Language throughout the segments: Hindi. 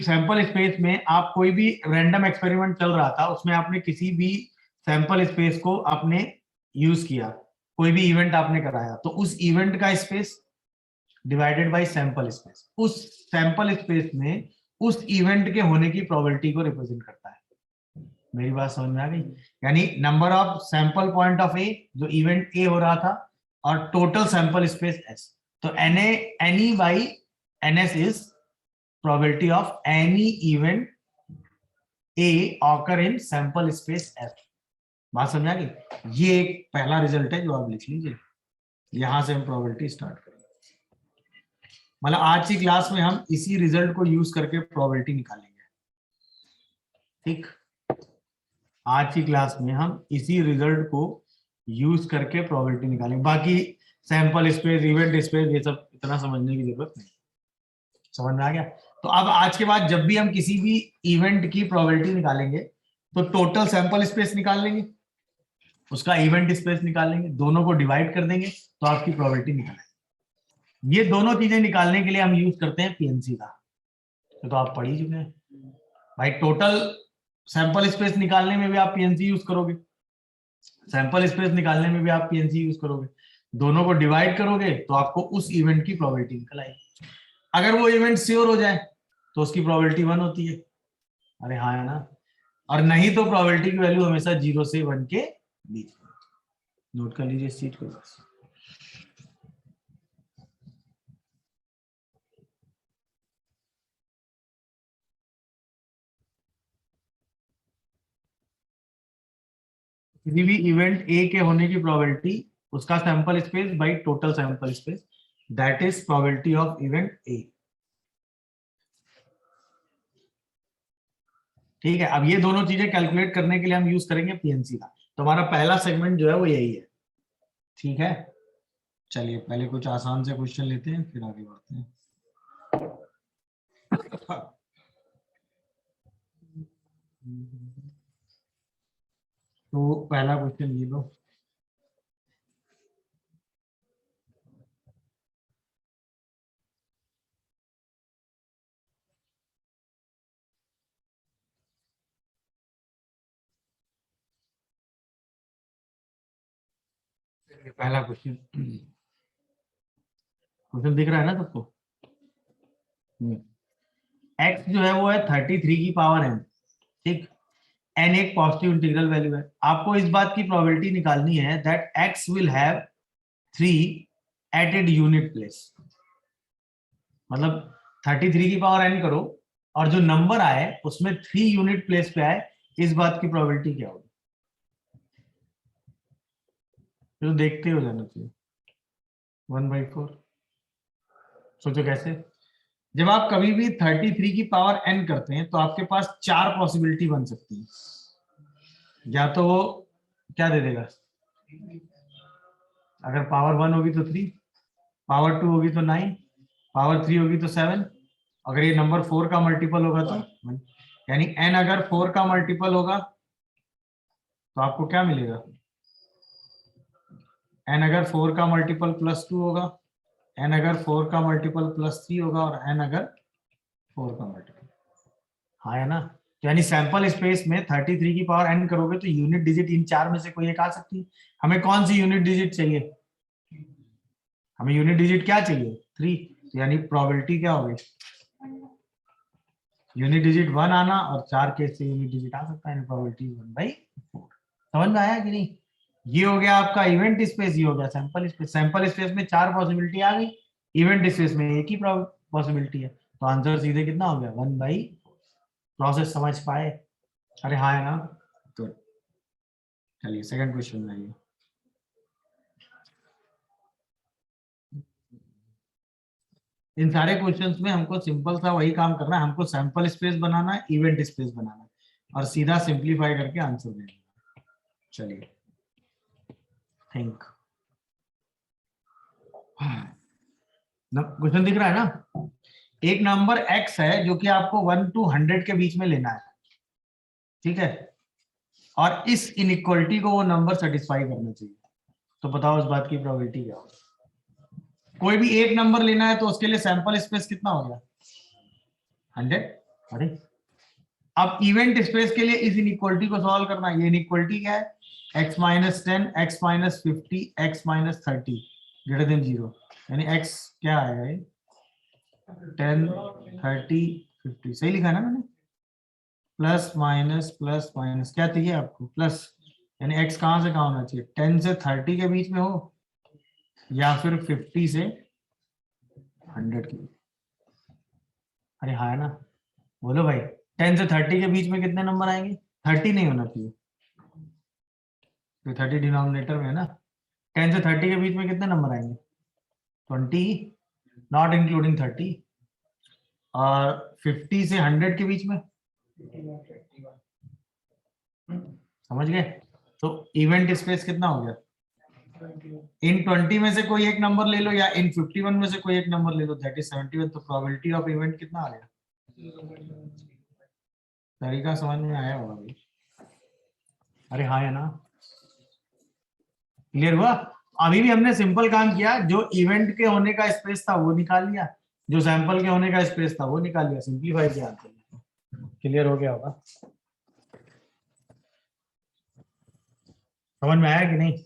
सैंपल स्पेस में आप कोई भी रैंडम एक्सपेरिमेंट चल रहा था, उसमें आपने किसी भी सैंपल स्पेस को आपने यूज किया, कोई भी इवेंट आपने कराया, तो उस इवेंट का space divided by sample space, उस सैंपल स्पेस में उस इवेंट के होने की प्रोबेबिलिटी को रिप्रेजेंट करता है। मेरी बात समझ में आ गई? यानी number of sample point of A, जो इवेंट ए हो रहा था, और टोटल सैंपल स्पेस एस, तो N A by NS is probability of any event A occur in sample space F। बात समझ आ गई? ये एक पहला रिजल्ट है जो आप लिख लीजिए, यहां से हम प्रोबेबिलिटी स्टार्ट करेंगे। मतलब आज की क्लास में हम इसी रिजल्ट को यूज करके प्रोबेबिलिटी निकालेंगे। ठीक, आज की क्लास में हम इसी रिजल्ट को यूज करके प्रोबेबिलिटी निकालेंगे। बाकी सैंपल स्पेस, इवेंट स्पेस, ये सब इतना समझने की जरूरत नहीं। समझ में आ गया? तो अब आज के बाद जब भी हम किसी भी इवेंट की प्रोबेबिलिटी निकालेंगे तो टोटल सैंपल स्पेस निकाल लेंगे, उसका इवेंट स्पेस निकाल लेंगे, दोनों को डिवाइड कर देंगे तो आपकी प्रोबेबिलिटी निकालेंगे। ये दोनों चीजें निकालने के लिए हम यूज करते हैं पीएनसी का, तो आप पढ़ ही चुके हैं भाई। टोटल सैंपल स्पेस निकालने में भी आप पीएनसी यूज करोगे, सैंपल स्पेस निकालने में भी आप पीएनसी यूज करोगे, दोनों को डिवाइड करोगे तो आपको उस इवेंट की प्रोबेबिलिटी निकल आएगी। अगर वो इवेंट श्योर हो जाए तो उसकी प्रोबेबिलिटी 1 होती है। अरे हाँ है ना? और नहीं तो प्रोबेबिलिटी की वैल्यू हमेशा 0 से 1 के बीच में। नोट कर लीजिए इस चीज को बस। किसी भी इवेंट ए के होने की प्रोबेबिलिटी, उसका sample space by total sample space, that is probability of event A. ठीक है, अब ये दोनों चीजें कैलकुलेट करने के लिए हम यूज करेंगे पीएनसी का। तो हमारा पहला सेगमेंट जो है वो यही है। ठीक है, चलिए पहले कुछ आसान से क्वेश्चन लेते हैं फिर आगे बढ़ते हैं। तो पहला क्वेश्चन ये लो। पहला क्वेश्चन, क्वेश्चन दिख रहा है ना सबको? x जो है वो है 33 की पावर n। ठीक, n एक पॉजिटिव इंटीग्रल वैल्यू है। आपको इस बात की प्रोबेबिलिटी निकालनी है that x will have 3 at it unit place. मतलब 33 की पावर n करो और जो नंबर आए उसमें 3 यूनिट प्लेस पे आए, इस बात की प्रोबेबिलिटी क्या होगी? तो देखते हो जाना चाहिए। 1/4। सोचो कैसे। जब आप कभी भी 33 की पावर n करते हैं तो आपके पास 4 पॉसिबिलिटी बन सकती है। या तो वो क्या दे देगा, अगर पावर 1 होगी तो 3, पावर 2 होगी तो 9, पावर 3 होगी तो 7, अगर ये नंबर 4 का मल्टीपल होगा तो 1। यानी n अगर 4 का मल्टीपल होगा तो आपको क्या मिलेगा? n अगर 4 का मल्टीपल +2 होगा, n अगर 4 का मल्टीपल +3 होगा, और n अगर 4 का मल्टीपल। हाँ है ना? तो यानी सैंपल स्पेस में 33 की पावर n करोगे तो यूनिट डिजिट इन 4 में से कोई एक आ सकती है। हमें कौन सी यूनिट डिजिट चाहिए? हमें यूनिट डिजिट क्या चाहिए? 3। तो यानी प्रोबेबिलिटी क्या होगी? यूनिट डिजिट 1 आना, और 4 केस से यूनिट डिजिट आ सकता है, प्रोबेबिलिटी 1/4। समझ में आया कि नहीं? ये हो गया आपका इवेंट स्पेस, ये हो गया सैंपल स्पेस। सैंपल स्पेस में 4 पॉसिबिलिटी आ गई, इवेंट स्पेस में एक ही पॉसिबिलिटी है, तो आंसर सीधे कितना हो गया? 1/4। प्रोसेस समझ पाए? अरे हाँ है ना? तो चलिए सेकंड क्वेश्चन में आइए। इन सारे क्वेश्चंस में हमको सिंपल सा वही काम करना है, हमको सैंपल स्पेस बनाना है, इवेंट स्पेस बनाना है, और सीधा सिंपलीफाई करके आंसर देना है। चलिए थिंक। क्वेश्चन दिख रहा है ना? एक नंबर x है जो कि आपको 1 to 100 के बीच में लेना है। ठीक है, और इस इनइक्वालिटी को वो नंबर सेटिस्फाई करना चाहिए। तो बताओ इस बात की प्रोबेबिलिटी क्या होगी? कोई भी एक नंबर लेना है तो उसके लिए सैंपल स्पेस कितना हो गया? 100। अरे अब इवेंट स्पेस के लिए इस इनइक्वालिटी को सॉल्व करना है। ये इनइक्वालिटी क्या है? x minus 10 x minus 50 x minus 30 greater than 0, यानी x क्या आएगा? ये 10 30 50 सही लिखा है ना मैंने? प्लस माइनस क्या चाहिए आपको? प्लस, यानी x कहां से कहां होना चाहिए? 10 से 30 के बीच में हो या फिर 50 से 100 के। अरे हाँ है ना, बोलो भाई। 10 से 30 के बीच में कितने नंबर आएंगे? 30 नहीं होना चाहिए, तो 30 डिनोमिनेटर में है ना। 10 से 30 के बीच में कितने नंबर आएंगे? 20, नॉट इंक्लूडिंग 30। और 50 से 100 के बीच में, समझ गए? तो इवेंट स्पेस कितना हो गया? इन 20 में से कोई एक नंबर ले लो या इन 51 में से कोई एक नंबर ले लो, दैट इज 71। तो प्रोबेबिलिटी ऑफ इवेंट कितना आ गया? तरीका समझ में आया होगा भाई? अरे हाँ है ना, क्लियर हुआ? अभी भी हमने सिंपल काम किया, जो इवेंट के होने का स्पेस था वो निकाल लिया, जो सैंपल के होने का स्पेस था वो निकाल लिया, सिंपलीफाई किया आंसर। क्लियर हो गया होगा? समझ में आया कि नहीं?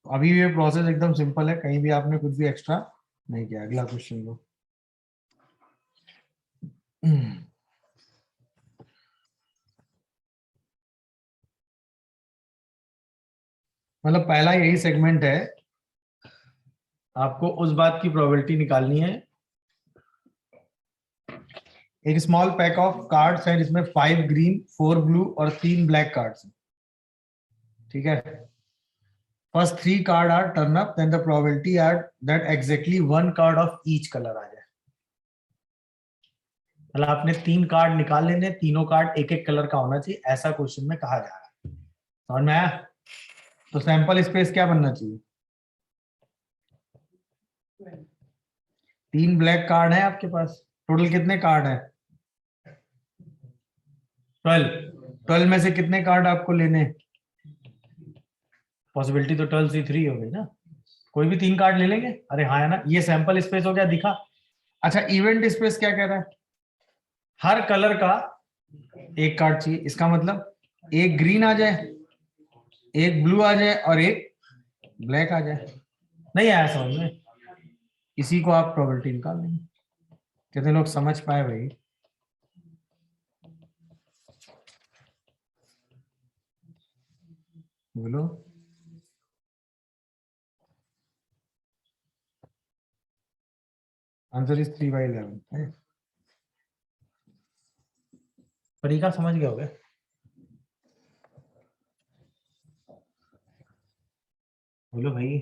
अभी ये प्रोसेस एकदम सिंपल है, कहीं भी आपने कुछ भी एक्स्ट्रा नहीं किया। अगला क्वेश्चन लो। मतलब पहला यही सेगमेंट है, आपको उस बात की प्रोबेबिलिटी निकालनी है। एक स्मॉल पैक ऑफ कार्ड्स है जिसमें 5 ग्रीन 4 ब्लू और 3 ब्लैक कार्ड्स हैं, ठीक है। First 3 card are turn up, then the probability are that exactly 1 card of each colour आ जाए। मतलब आपने 3 कार्ड निकाल लेने, तीनों कार्ड एक एक कलर का होना चाहिए, ऐसा क्वेश्चन में कहा जा रहा है। समझ में आया? तो सैंपल स्पेस क्या बनना चाहिए? 3 ब्लैक कार्ड है आपके पास, टोटल कितने कार्ड है? 12। 12 में से कितने कार्ड आपको लेने? पॉसिबिलिटी तो 12 से 3 हो गई ना, कोई भी 3 कार्ड ले लेंगे। अरे हाँ है ना, ये सैंपल स्पेस हो गया, दिखा? अच्छा, इवेंट स्पेस क्या कह रहा है? हर कलर का एक कार्ड चाहिए, इसका मतलब एक ग्रीन आ जाए, एक ब्लू आ जाए और एक ब्लैक आ जाए। नहीं आया समझ में? इसी को आप प्रोबेबिलिटी निकाल लेंगे। कितने लोग समझ पाए भाई? बोलो। Answer is 3/11। तरीका समझ गए होगे? बोलो भाई,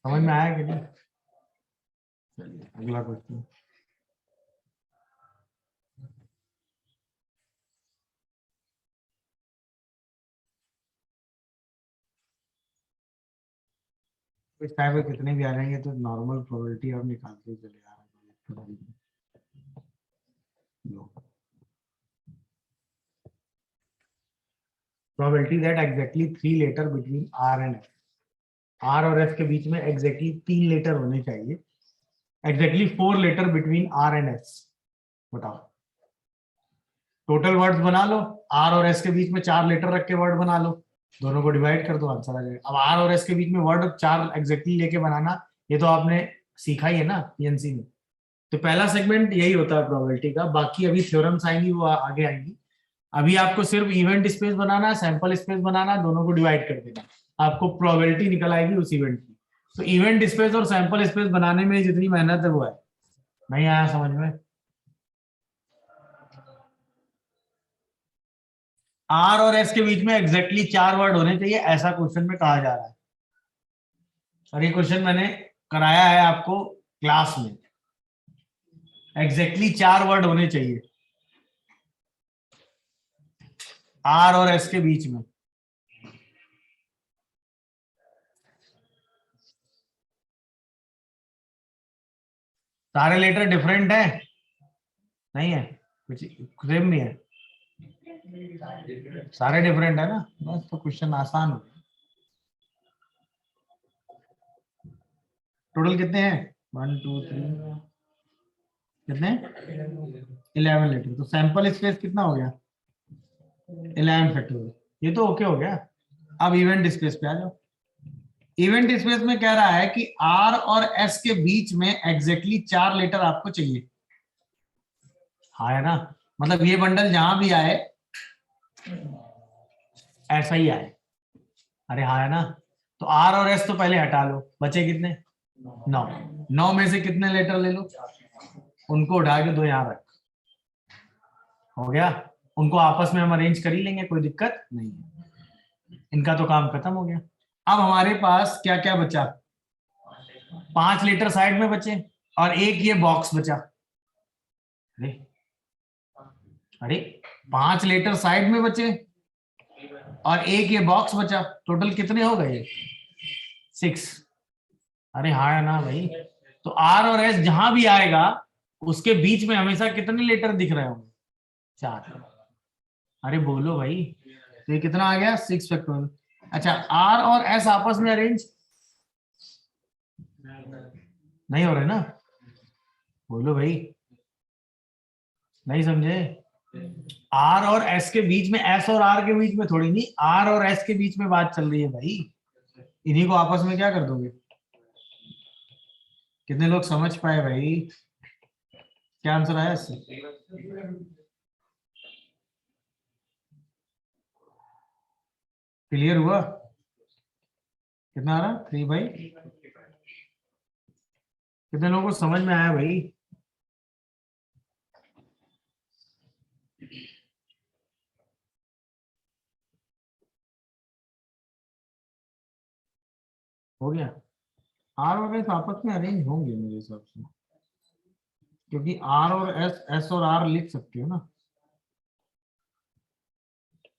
समझ में आया कि नहीं? चलिए अगला क्वेश्चन। इस टाइम पे कितने भी आ जाएंगे तो नॉर्मल प्रोबेबिलिटी अब निकालते ही चले आ रहे हैं। Probability that exactly 3 letter between R and F. R और एफ के बीच में एग्जैक्टली 3 लेटर होने चाहिए, exactly 4 letter between R and S. बताओ, टोटल वर्ड्स बना लो, आर और एस के बीच में 4 लेटर रख के वर्ड बना लो, दोनों को डिवाइड कर दो, आंसर आ जाएगा। अब आर और एस के बीच में वर्ड 4 एग्जैक्टली लेके बनाना, ये तो आपने सीखा ही है ना पीएनसी में। तो पहला सेगमेंट यही होता है प्रोबेबिलिटी का, बाकी अभी थ्योरम्स आएंगी वो आगे आएंगी। अभी आपको सिर्फ इवेंट स्पेस बनाना, सैंपल स्पेस बनाना, दोनों को डिवाइड कर देना, आपको प्रोबेबिलिटी निकल आएगी उस इवेंट की। तो इवेंट स्पेस और सैंपल स्पेस बनाने में जितनी मेहनत है वो है। नहीं आया समझ में? आर और एस के बीच में एग्जैक्टली 4 वर्ड होने चाहिए, ऐसा क्वेश्चन में कहा जा रहा है। और ये क्वेश्चन मैंने कराया है आपको क्लास में, एग्जैक्टली 4 वर्ड होने चाहिए आर और एस के बीच में। सारे लेटर डिफरेंट है? नहीं है, कुछ सेम नहीं है, सारे डिफरेंट है ना, बस तो क्वेश्चन आसान हो गया। टोटल कितने हैं? 1 2 3 कितने 11 लीटर, तो सैंपल स्पेस कितना हो गया 11 फैक्टोरियल, ये तो ओके हो गया। अब इवेंट स्पेस पे आ जाओ। इवेंट स्पेस में कह रहा है कि आर और एस के बीच में एग्जैक्टली 4 लीटर आपको चाहिए। हाँ है ना, मतलब ये बंडल जहां भी आए ऐसा ही आए। अरे हाँ है ना, तो आर और एस तो पहले हटा लो, बचे कितने 9। 9 में से कितने लीटर ले लो, उनको उठा के दो यहाँ रख, हो गया। उनको आपस में हम अरेंज कर ही लेंगे, कोई दिक्कत नहीं है, इनका तो काम खत्म हो गया। अब हमारे पास क्या क्या बचा, 5 लीटर साइड में बचे और एक ये बॉक्स बचा। अरे अरे 5 लीटर साइड में बचे और एक ये बॉक्स बचा, टोटल कितने हो गए 6। अरे हाँ ना भाई, तो आर और एस जहां भी आएगा उसके बीच में हमेशा कितने लीटर दिख रहे होंगे 4। अरे बोलो भाई, तो ये कितना आ गया 6 फैक्टोरियल। अच्छा आर और एस आपस में अरेंज नहीं हो रहे ना, बोलो भाई, नहीं समझे। आर और एस के बीच में, एस और आर के बीच में थोड़ी नहीं, आर और एस के बीच में बात चल रही है भाई, इन्हीं को आपस में क्या कर दोगे। कितने लोग समझ पाए भाई, क्या आंसर आया इससे, क्लियर हुआ, कितना आ रहा 3 भाई, कितने लोगों को समझ में आया भाई। हो गया, आर और एस आपस में अरेंज होंगे मेरे हिसाब से, क्योंकि आर और एस, एस और आर लिख सकते हो ना,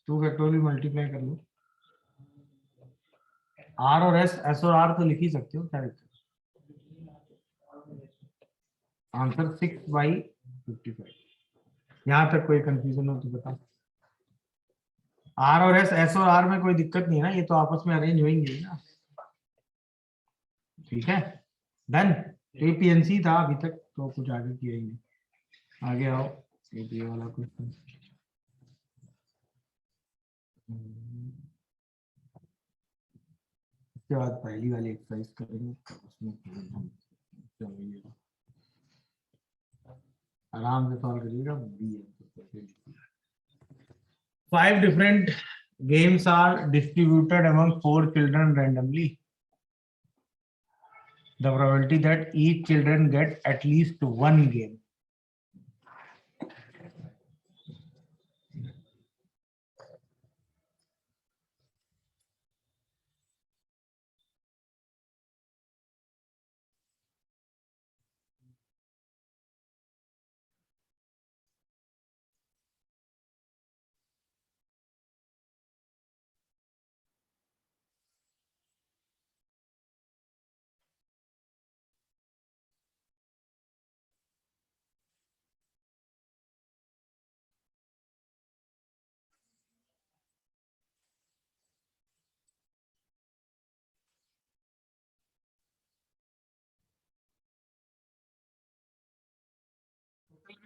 2 फैक्टोरियल मल्टीप्लाई कर लो, आर और एस, एस और आर तो लिख ही सकते हो, क्या दिक्कत। आंसर 6/55। यहां तक कोई कंफ्यूजन हो तो बताओ। आर और एस, एस और आर में कोई दिक्कत नहीं है ना, ये तो आपस में अरेंज होंगे ना, ठीक है डन। तो ये पीएनसी था अभी तक, तो कुछ आगे किया ही नहीं। आगे आओ, ये वाला क्वेश्चन। इसके बाद पहली वाली एक्सरसाइज करेंगे, तो उसमें हम चलेंगे, आराम से सॉल्व करिएगा, B answer. 5 different games are distributed among 4 children randomly. The probability that each children get at least one game.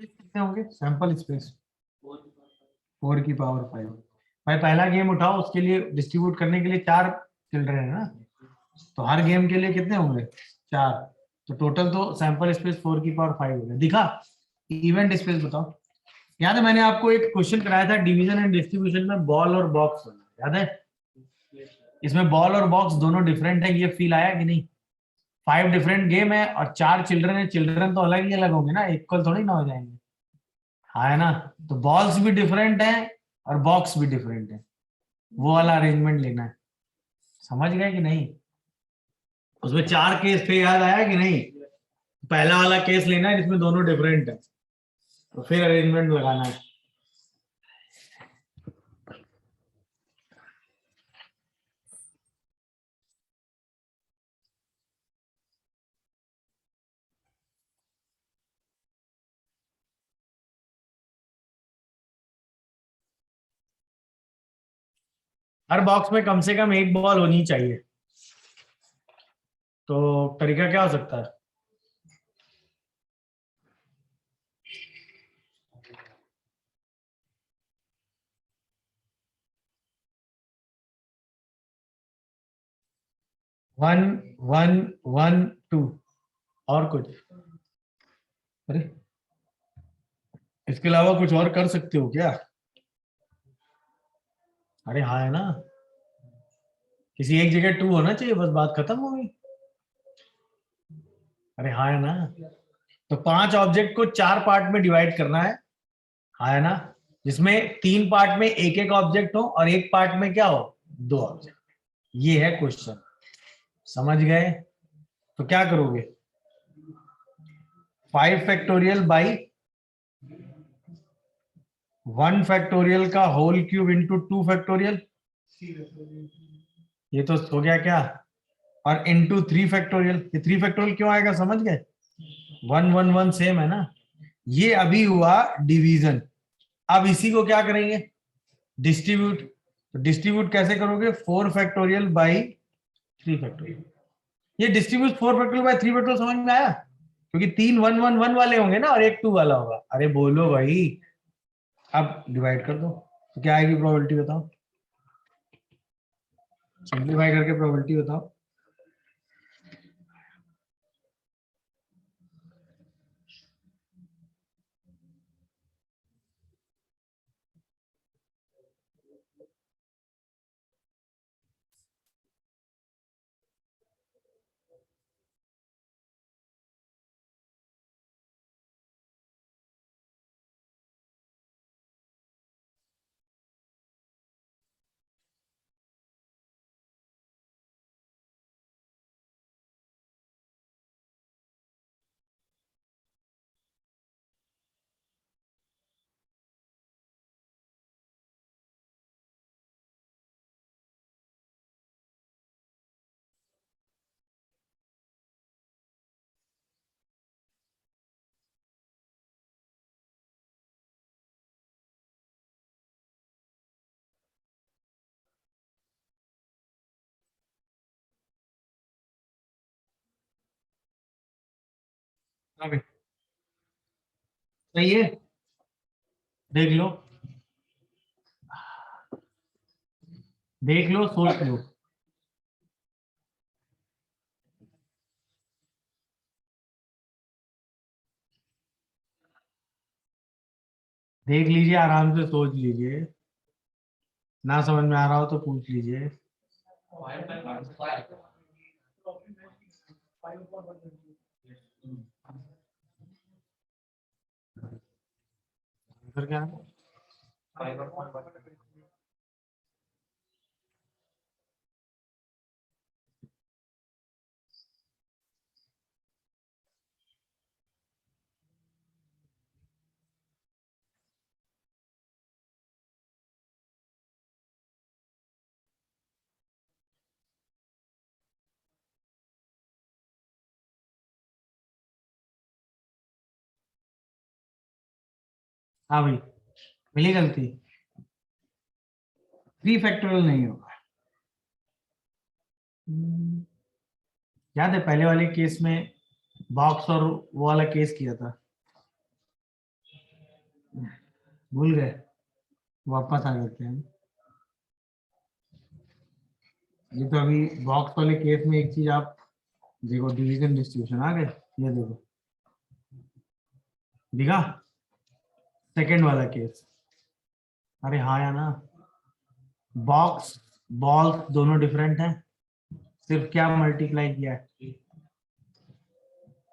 कितने होंगे सैंपल स्पेस 4 की पावर 5। भाई पहला गेम उठाओ, उसके लिए डिस्ट्रीब्यूट करने के लिए 4 चिल्ड्रन है ना, तो हर गेम के लिए कितने होंगे 4, तो टोटल तो सैंपल स्पेस 4 की पावर 5 हो गया। दिखा, इवेंट स्पेस बताओ। याद है मैंने आपको एक क्वेश्चन कराया था डिवीजन एंड डिस्ट्रीब्यूशन में, बॉल और बॉक्स, याद है। इसमें बॉल और बॉक्स दोनों डिफरेंट है, ये फील आया कि नहीं। 5 डिफरेंट गेम है और 4 चिल्ड्रन है, चिल्ड्रन तो अलग ही अलग होंगे ना, इक्वल थोड़ी ना हो जाएंगे। हाँ है ना, तो बॉल्स भी डिफरेंट है और बॉक्स भी डिफरेंट है, वो वाला अरेंजमेंट लेना है, समझ गए कि नहीं। उसमें 4 केस थे, याद आया कि नहीं। पहला वाला केस लेना है जिसमें दोनों डिफरेंट है, तो फिर अरेंजमेंट लगाना है। हर बॉक्स में कम से कम एक बॉल होनी चाहिए, तो तरीका क्या हो सकता है, 1 1 1 2 और कुछ? अरे इसके अलावा कुछ और कर सकते हो क्या? अरे हाँ है ना, किसी एक जगह 2 होना चाहिए, बस बात खत्म हो गई। अरे हाँ है ना, तो 5 ऑब्जेक्ट को 4 पार्ट में डिवाइड करना है। हाँ है ना, जिसमें 3 पार्ट में एक एक ऑब्जेक्ट हो और एक पार्ट में क्या हो, 2 ऑब्जेक्ट। ये है क्वेश्चन, समझ गए? तो क्या करोगे, 5 फैक्टोरियल बाई 1 फैक्टोरियल का होल क्यूब इंटू 2 फैक्टोरियल, ये तो हो गया क्या, और इंटू 3 फैक्टोरियल। ये 3 फैक्टोरियल क्यों आएगा, समझ गए? 1 1 1 सेम है ना। ये अभी हुआ डिवीजन। अब इसी को क्या करेंगे, डिस्ट्रीब्यूट। तो डिस्ट्रीब्यूट कैसे करोगे, 4 फैक्टोरियल बाई 3 फैक्टोरियल। ये डिस्ट्रीब्यूट 4 फैक्टोरियल बाई 3 फैक्टोरियल समझ में आया? क्योंकि 3 1 1 1 वाले होंगे ना और एक 2 वाला होगा। अरे बोलो भाई, अब डिवाइड कर दो, तो क्या आएगी प्रोबेबिलिटी बताओ, सिंप्लीफाई करके प्रोबेबिलिटी बताओ। अभी सही है, देख लो, देख लो, सोच लो। देख लीजिए, आराम से सोच लीजिए, ना समझ में आ रहा हो तो पूछ लीजिए। आंसर क्या है? हाँ भाई, मिली गलती, 3 फैक्टोरियल नहीं होगा। हम्म, याद है पहले वाले केस में बॉक्स और वो वाला केस किया था, भूल गए? वापस आ जाते हैं। ये तो अभी बॉक्स वाले केस में एक चीज आप देखो, डिवीजन डिस्ट्रीब्यूशन आ गए, ये देखो दिखा, सेकंड वाला केस। अरे हाँ या ना, बॉक्स बॉल दोनों डिफरेंट हैं, सिर्फ क्या मल्टीप्लाई किया है।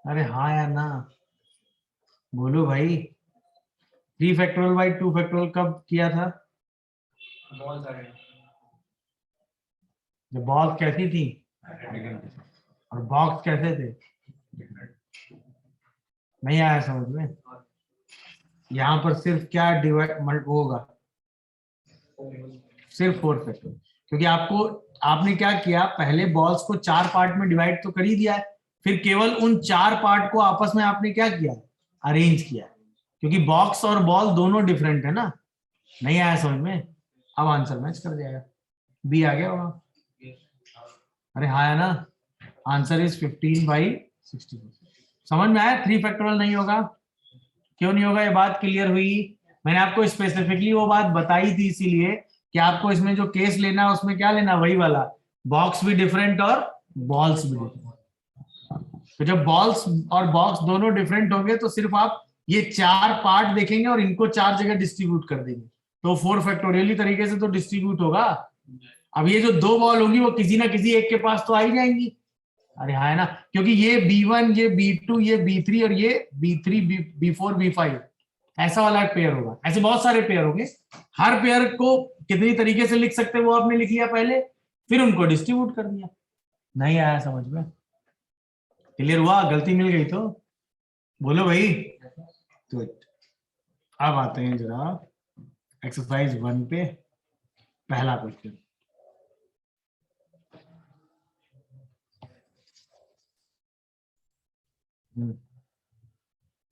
अरे हाँ या ना, बोलो भाई, 3 फैक्टोरियल बाई 2 फैक्टोरियल कब किया था, जब बॉल्स कैसी थी और बॉक्स कैसे थे। नहीं आया समझ में? यहाँ पर सिर्फ क्या डिवाइड होगा, सिर्फ 4 फैक्टर, क्योंकि आपको, आपने क्या किया, पहले बॉल्स को 4 पार्ट में डिवाइड तो कर ही दिया है, फिर केवल उन 4 पार्ट को आपस में आपने क्या किया, अरेंज किया, क्योंकि बॉक्स और बॉल दोनों डिफरेंट है ना। नहीं आया समझ में? अब आंसर मैच कर जाएगा, बी आ गया वहां। अरे हाँ है ना, आंसर इज 15/60। समझ में आया, 3 फैक्टोरियल नहीं होगा। क्यों नहीं होगा, ये बात क्लियर हुई? मैंने आपको स्पेसिफिकली वो बात बताई थी, इसीलिए कि आपको इसमें जो केस लेना है उसमें क्या लेना, वही वाला, बॉक्स भी डिफरेंट और बॉल्स भी डिफरेंट। तो जब बॉल्स और बॉक्स दोनों डिफरेंट होंगे तो सिर्फ आप ये 4 पार्ट देखेंगे और इनको 4 जगह डिस्ट्रीब्यूट कर देंगे, तो 4 फैक्टोरियली तरीके से तो डिस्ट्रीब्यूट होगा। अब ये जो 2 बॉल होंगी वो किसी ना किसी एक के पास तो आ ही जाएंगी। अरे हाँ है ना, क्योंकि ये B1, ये B2, ये B3 और ये B3, B4, B5 ऐसा वाला एक पेयर होगा। ऐसे बहुत सारे पेयर होंगे, हर पेयर को कितनी तरीके से लिख सकते हैं वो आपने लिख लिया पहले, फिर उनको डिस्ट्रीब्यूट कर दिया। नहीं आया समझ में? क्लियर हुआ? गलती मिल गई तो बोलो भाई। तो अब आते हैं जरा एक्सरसाइज 1 पे, पहला क्वेश्चन।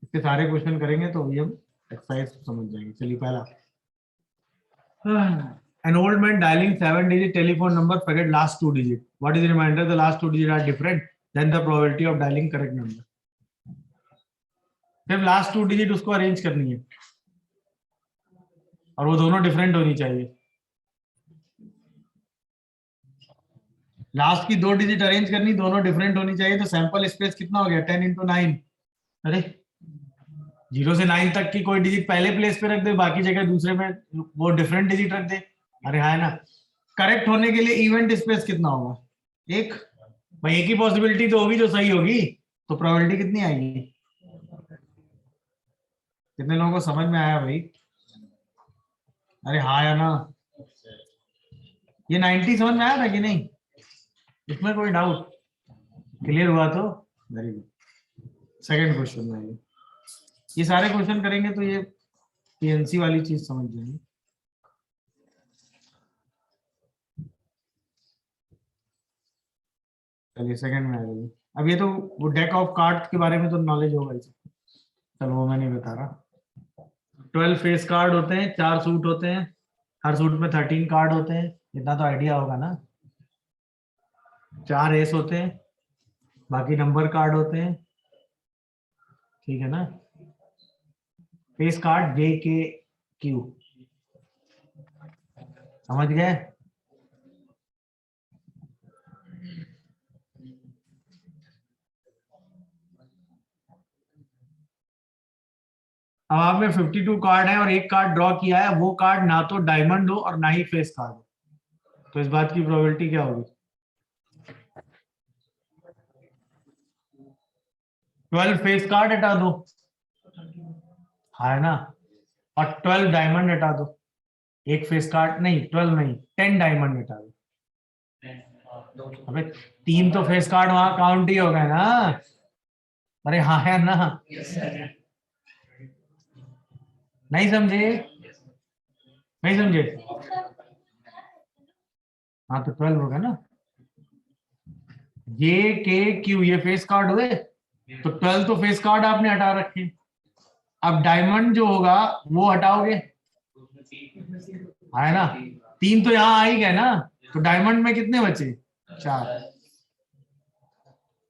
इसके सारे क्वेश्चन करेंगे तो अभी हम एक्सरसाइज समझ जाएंगे। चलिए पहला, an old man dialing 7-digit telephone number forget last 2 digit. What is the reminder? The last 2 digit are different than the probability of dialing correct number. सिर्फ लास्ट 2 डिजिट उसको अरेंज करनी है और वो दोनों डिफरेंट होनी चाहिए। लास्ट की 2 डिजिट अरेंज करनी, दोनों डिफरेंट होनी चाहिए। तो सैंपल स्पेस कितना हो गया? 10 × 9। अरे 0 से 9 तक की कोई डिजिट पहले प्लेस पे रख दे, बाकी जगह दूसरे में वो डिफरेंट डिजिट रख दे। अरे हाँ है ना। करेक्ट होने के लिए इवेंट स्पेस कितना होगा? 1। भाई एक ही पॉसिबिलिटी तो होगी जो सही होगी, तो प्रोबेबिलिटी कितनी आएगी? कितने लोगों को समझ में आया भाई? अरे हाँ या ना? ये 90 समझ में आया था कि नहीं? इसमें कोई डाउट? क्लियर हुआ तो वेरी गुड। सेकंड क्वेश्चन में ये सारे क्वेश्चन करेंगे तो ये पीएनसी वाली चीज समझ जाएंगे। चलिए सेकंड में आ जाइए। अब ये तो वो डेक ऑफ कार्ड के बारे में तो नॉलेज होगा ही, चलो वो मैं नहीं बता रहा। 12 फेस कार्ड होते हैं, 4 सूट होते हैं, हर सूट में 13 कार्ड होते हैं, इतना तो आइडिया होगा ना। 4 एस होते हैं, बाकी नंबर कार्ड होते हैं, ठीक है ना। फेस कार्ड JKQ, समझ गए? अब आप में 52 कार्ड है और एक कार्ड ड्रॉ किया है, वो कार्ड ना तो डायमंड हो और ना ही फेस कार्ड हो, तो इस बात की प्रोबेबिलिटी क्या होगी? 12 फेस कार्ड हटा दो, है ना, और 12 डायमंड हटा दो। एक फेस कार्ड नहीं, 12 नहीं, 10 डायमंड हटा दो। अबे 3 तो फेस कार्ड वहां काउंट ही हो गए ना। अरे हाँ है ना? नहीं समझे? नहीं समझे? हाँ तो 12 होगा ना। JKQ ये फेस कार्ड हुए, तो 12 तो फेस कार्ड आपने हटा रखे। अब डायमंड जो होगा वो हटाओगे, है ना। 3 तो यहाँ आ ही गए ना, तो डायमंड में कितने बचे? 4।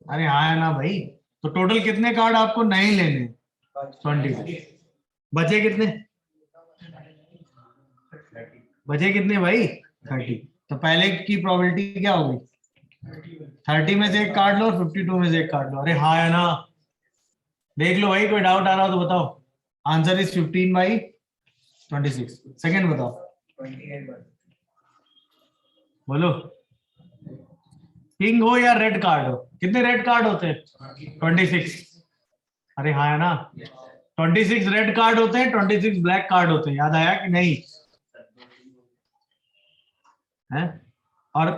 अरे हाँ है ना भाई। तो टोटल कितने कार्ड आपको नहीं लेने? 20। बचे कितने? बचे कितने भाई? 30। तो पहले की प्रोबेबिलिटी क्या होगी? 30 में से एक कार्ड लो और 52 में से एक कार्ड लो। अरे हाँ है ना? देख लो भाई, कोई डाउट आ रहा हो तो बताओ। Answer is 15/26। सेकंड बताओ, बोलो। किंग हो या रेड कार्ड हो? कितने रेड कार्ड होते हैं? 26। अरे हाँ है ना। 26 रेड कार्ड होते हैं, 26 ब्लैक कार्ड होते हैं, याद आया कि नहीं? है? और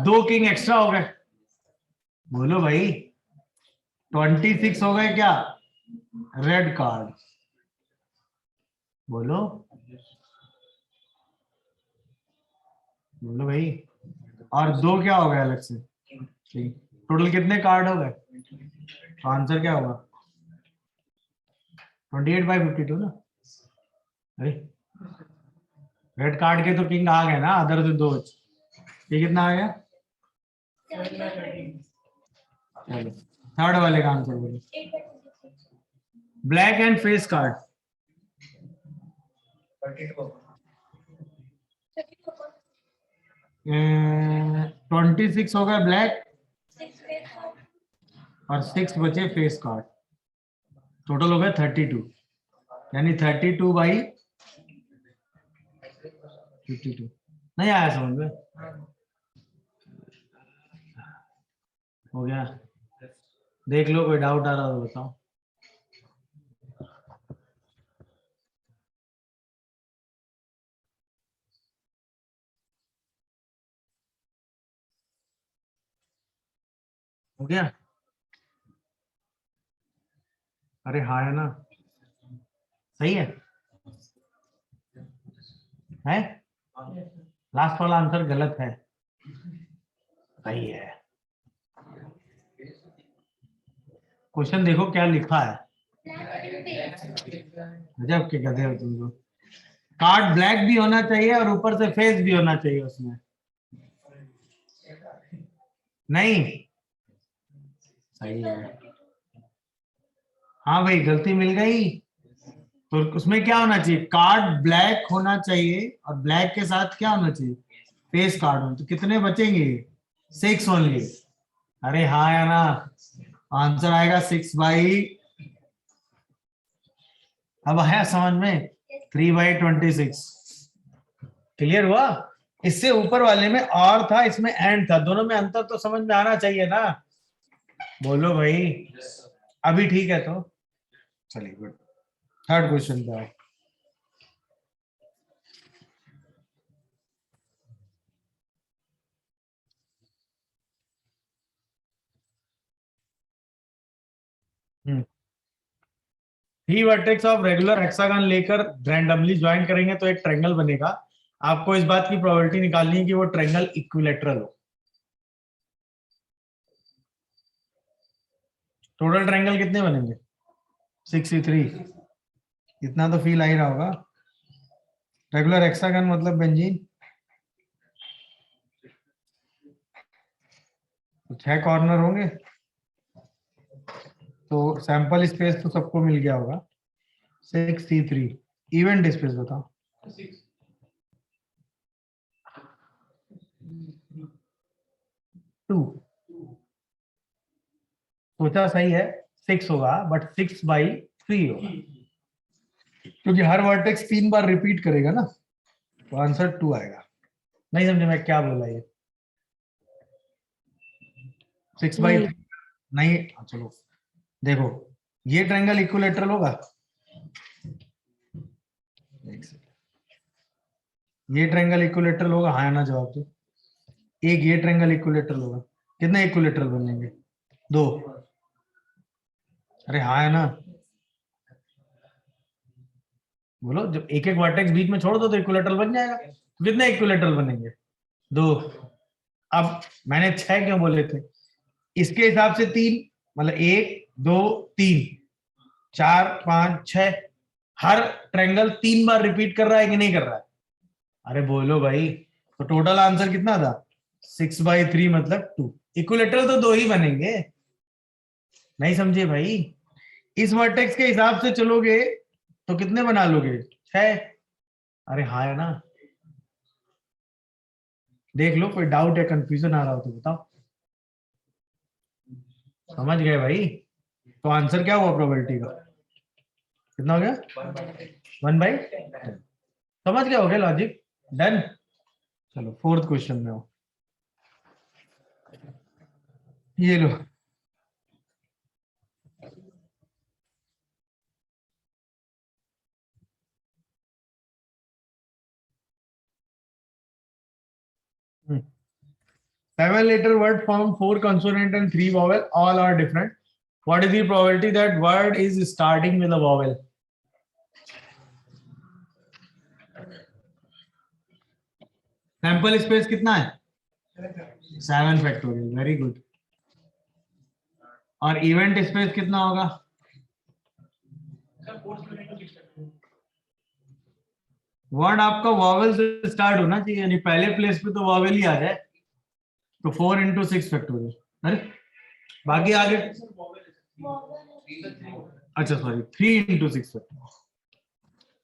2 किंग एक्स्ट्रा हो गए, बोलो भाई। 26 हो गए क्या रेड कार्ड? बोलो, बोलो भाई। और 2 क्या हो गए अलग से? टोटल कितने कार्ड हो गए? तो आंसर क्या होगा? 28/52 ना। अरे रेड कार्ड के तो किंग आ गए ना, अदर से 2। ये कितना आ गया? चलो थर्ड वाले का आंसर बोलो। Black and face card. 26 हो गया ब्लैक और 6 बचे फेस कार्ड। टोटल हो गया 32, यानी 32 बाई 52। नहीं आया समझ में? हो गया? देख लो, कोई डाउट आ रहा तो बताओ। हो गया? अरे हाँ है ना, सही है लास्ट वाला आंसर गलत है, सही है। क्वेश्चन देखो क्या लिखा है, गजब के गधे हो तुम लोग। कार्ड ब्लैक भी होना चाहिए और ऊपर से फेस भी होना चाहिए उसमें। नहीं, सही है। हाँ भाई, गलती मिल गई। तो उसमें क्या होना चाहिए, कार्ड ब्लैक होना चाहिए और ब्लैक के साथ क्या होना चाहिए, फेस कार्ड हो। तो कितने बचेंगे, 6 ओनली। अरे हाँ या ना, आंसर आएगा 6 बाई, अब आया समझ में, 3/26। क्लियर हुआ? इससे ऊपर वाले में और था, इसमें एंड था, दोनों में अंतर तो समझ में आना चाहिए ना। बोलो भाई, अभी ठीक है तो चलिए गुड। थर्ड क्वेश्चन पे आओ। Three vertex of regular hexagon लेकर रैंडमली ज्वाइन करेंगे तो एक ट्रायंगल बनेगा। आपको इस बात की प्रोबेबिलिटी निकालनी है कि वो ट्रायंगल इक्विलेटरल हो। टोटल ट्रायंगल कितने बनेंगे, 63। इतना तो फील आ ही रहा होगा। रेगुलर हेक्सागन मतलब बेंजीन, तो 6 कॉर्नर होंगे, तो सैंपल स्पेस तो सबको मिल गया होगा 6C3। इवेंट स्पेस बताओ, 2। सोचा सही है, 6 होगा बट 6/3 होगा, क्योंकि हर वर्टेक्स 3 बार रिपीट करेगा ना, तो आंसर 2 आएगा। नहीं समझे मैं क्या बोला ये, 6/3 नहीं। चलो देखो, ये ट्रायंगल इक्विलेटरल होगा, ये ट्रायंगल इक्विलेटरल होगा, हाँ या ना जवाब दो। एक ये ट्रायंगल इक्विलेटरल होगा, कितने इक्विलेटरल बनेंगे, 2। अरे हाँ है ना, बोलो, जब एक एक वर्टेक्स बीच में छोड़ दो तो इक्विलेटरल बन जाएगा। कितने इक्विलेटरल बनेंगे, 2। अब मैंने 6 क्यों बोले थे, इसके हिसाब से 3, मतलब 1 2 3 4 5 6, हर ट्रायंगल 3 बार रिपीट कर रहा है कि नहीं कर रहा है? अरे बोलो भाई, तो टोटल आंसर कितना था, 6/3 मतलब 2। इक्विलेटरल तो 2 ही बनेंगे, नहीं समझे भाई? इस वर्टेक्स के हिसाब से चलोगे तो कितने बना लोगे, 6। अरे हाँ है ना, देख लो, कोई डाउट या कंफ्यूजन आ रहा हो तो बताओ। समझ गए भाई? तो आंसर क्या हुआ प्रोबेबिलिटी का, कितना हो गया, 1/10। समझ गए हो गया लॉजिक, डन। चलो फोर्थ क्वेश्चन में हो, ये लो। Hmm. 7-letter word form 4 consonant and 3 vowel, all are different. What is the probability that word is starting with a vowel? Sample space कितना है, 7 फैक्टोरियल, वेरी गुड। और इवेंट स्पेस कितना होगा, वर्ड आपका वॉवेल से स्टार्ट होना चाहिए, यानी पहले प्लेस पे तो वॉवेल ही आ जाए, तो 4 × 6 फैक्टोरियल। अरे बाकी आगे, अच्छा सॉरी, 3 × 6 फैक्टोरियल।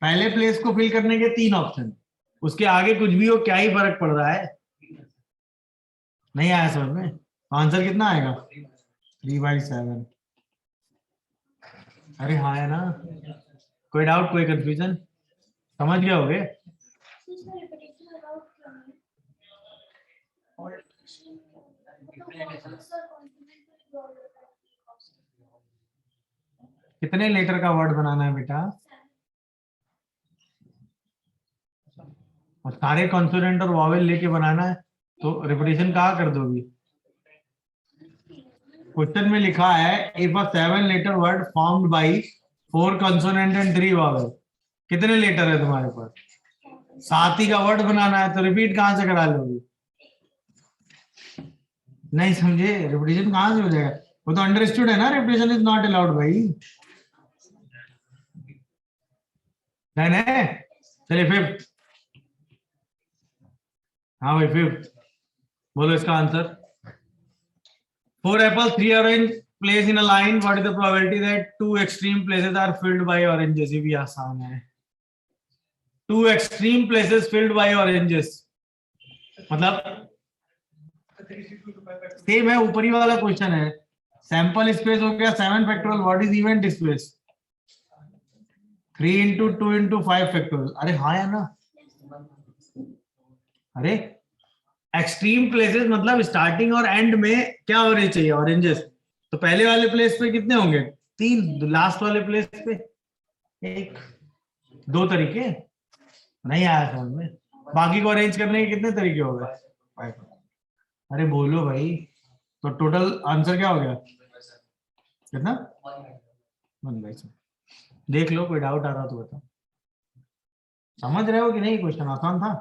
पहले प्लेस को फिल करने के 3 ऑप्शन, उसके आगे कुछ भी हो क्या ही फर्क पड़ रहा है, नहीं आया समझ में? आंसर कितना आएगा 3/7। अरे हाँ है ना, कोई डाउट कोई कंफ्यूजन, समझ गए होगे? कितने लेटर का वर्ड बनाना है बेटा? और सारे कॉन्सोनेंट और वॉवेल लेके बनाना है, तो रिपीटेशन कहाँ कर दोगी? क्वेश्चन में लिखा है if a 7 letter word formed by 4 consonant and 3 vowel. कितने लेटर है तुम्हारे पास? 7 ही का वर्ड बनाना है, तो रिपीट कहाँ से करा लोगी? नहीं समझे? रिपीटेशन कहाँ से हो जाएगा? वो तो अंडरस्टूड है ना, रिपीटेशन इज नॉट अलाउड भाई। डन है? चलिए फिफ्थ। हाँ भाई फिफ्थ बोलो इसका answer. 4 apples 3 orange placed in a line, what is the probability that 2 extreme places are filled by oranges? ये भी आसान है। 2 extreme places filled by oranges मतलब सेम है, ऊपरी वाला क्वेश्चन है। सैंपल स्पेस हो गया 7 factorial, what is event space? 3 into 2 into 5 factorial. अरे हाँ या ना? अरे एक्सट्रीम प्लेसेस मतलब स्टार्टिंग और एंड में क्या होने चाहिए? ऑरेंजेस। तो पहले वाले प्लेस पे कितने होंगे? 3, लास्ट वाले प्लेस पे 1। 2 तरीके नहीं आया समझ में? बाकी को अरेंज करने के कितने तरीके हो गए? 5। अरे बोलो भाई, तो टोटल आंसर क्या हो गया? कितना? 1/7। देख लो, कोई डाउट आ रहा तो बताओ। समझ रहे हो कि नहीं? क्वेश्चन आसान था।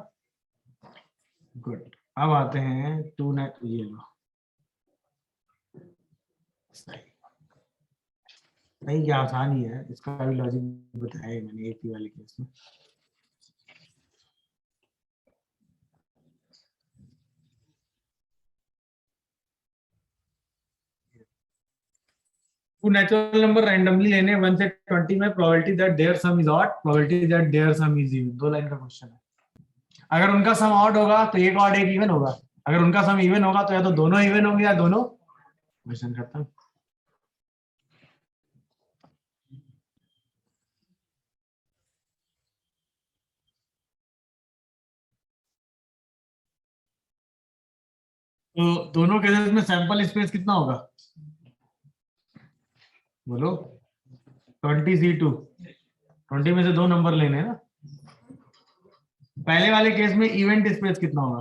गुड। अब आते हैं 2 नेट, ये लो सही। नहीं, क्या आसान ही है, इसका भी लॉजिक बताया है मैंने एक ही वाले केस में। टू नेचुरल नंबर रैंडमली लेने 1 से 20 में, probability that their sum is odd, probability that their sum is even. 2 line का क्वेश्चन है। अगर उनका सम ऑड होगा तो एक ऑड एक इवन होगा, अगर उनका सम इवन होगा तो या तो दोनों इवन होंगे या दोनों। क्वेश्चन खत्म। तो दोनों केसेस में सैंपल स्पेस कितना होगा? बोलो। 20C2। 20 में से 2 नंबर लेने हैं ना। पहले वाले केस में इवेंट स्पेस कितना होगा?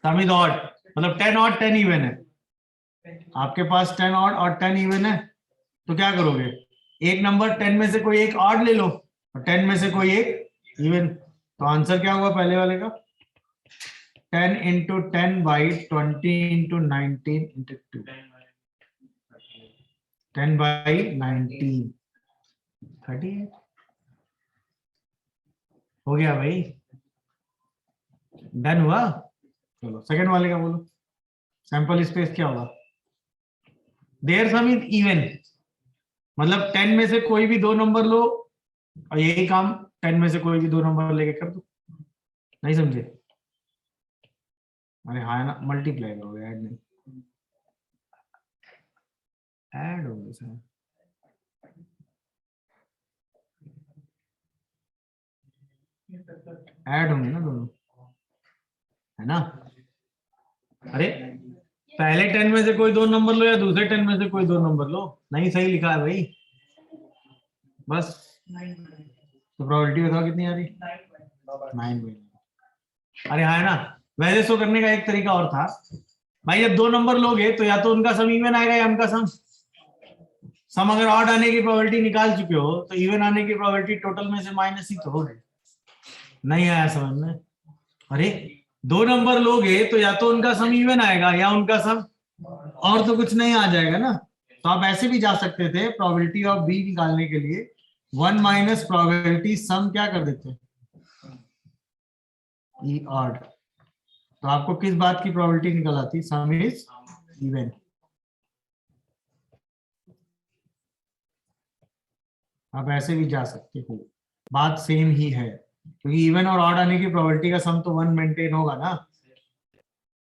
सम इज ऑड, मतलब 10 ऑड 10 इवन है। आपके पास 10 ऑड और 10 इवन है, तो क्या करोगे? एक नंबर 10 में से कोई एक ऑड ले लो और 10 में से कोई एक इवन। तो आंसर क्या होगा पहले वाले का? 10 into 10 by 20 into 19 into 2। 10 by 19 38 हो गया भाई। डन हुआ। चलो सेकंड वाले का बोलो। सैंपल स्पेस क्या होगा? देयर सम इज इवन, मतलब 10 में से कोई भी 2 नंबर लो और यही काम 10 में से कोई भी 2 नंबर लेके कर दो। नहीं समझे? अरे हाँ ना, मल्टीप्लाई करोगे, ऐड नहीं। ऐड होंगे सर, ऐड होंगे ना दोनों, है ना? अरे पहले 10 में से कोई 2 नंबर लो या दूसरे 10 में से कोई 2 नंबर लो, नहीं सही लिखा है भाई। बस तो प्रोबेबिलिटी बताओ कितनी आ रही? 9। अरे हाँ है ना। वैसे सो करने का एक तरीका और था भाई, जब 2 नंबर लोगे तो या तो उनका सम इवन आएगा या उनका सम अगर ऑड आने की प्रोबेबिलिटी निकाल चुके हो तो इवन आने की प्रोबेबिलिटी टोटल में से माइनस ही तो होगी। नहीं आया समझ में? अरे 2 नंबर लोगे तो या तो उनका सम इवन आएगा या उनका सम, और तो कुछ नहीं आ जाएगा ना। तो आप ऐसे भी जा सकते थे प्रोबेबिलिटी ऑफ बी निकालने के लिए 1 माइनस प्रोबेबिलिटी सम क्या कर देते? ई ऑड। तो आपको किस बात की प्रोबेबिलिटी निकल आती? सम इज इवन। आप ऐसे भी जा सकते हो, बात सेम ही है, क्योंकि इवन और ऑड आने की प्रोबेबिलिटी का सम तो 1 मेंटेन होगा ना,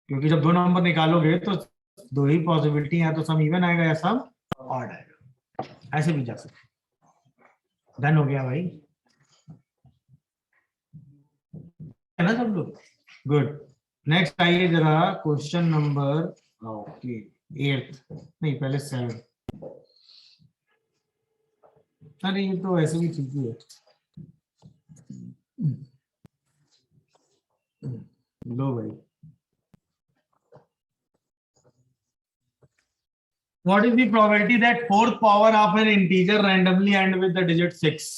क्योंकि जब 2 नंबर निकालोगे तो दो ही पॉसिबिलिटी, या तो सम इवन आएगा या सम ऑड आएगा, ऐसे भी जा सकते। डन हो गया भाई, है ना सब लोग? गुड। नेक्स्ट आइए जरा क्वेश्चन नंबर ओके 8 नहीं पहले 7। अरे ये तो ऐसे भी ठीक ही है। लो भाई, what is the probability that fourth power of an integer randomly end with the digit 6?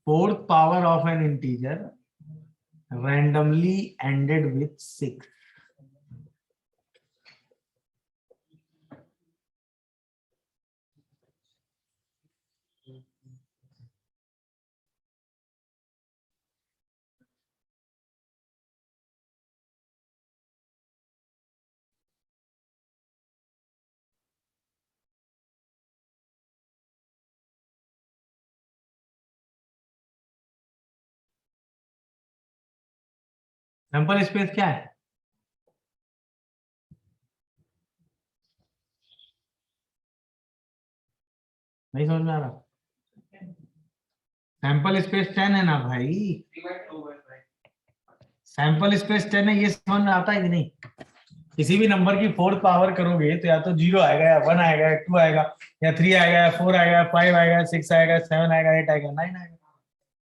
Fourth power of an integer randomly ended with 6. Sample space क्या है? नहीं समझ में आ रहा? सैंपल स्पेस 10 है ना भाई, सैंपल स्पेस 10 है, ये समझ में आता है कि नहीं? किसी भी नंबर की फोर्थ पावर करोगे तो या तो 0 आएगा या 1 आएगा या 2 आएगा या 3 आएगा या 4 आएगा या 5 आएगा या 6 आएगा 7 आएगा 8 आएगा 9 आएगा,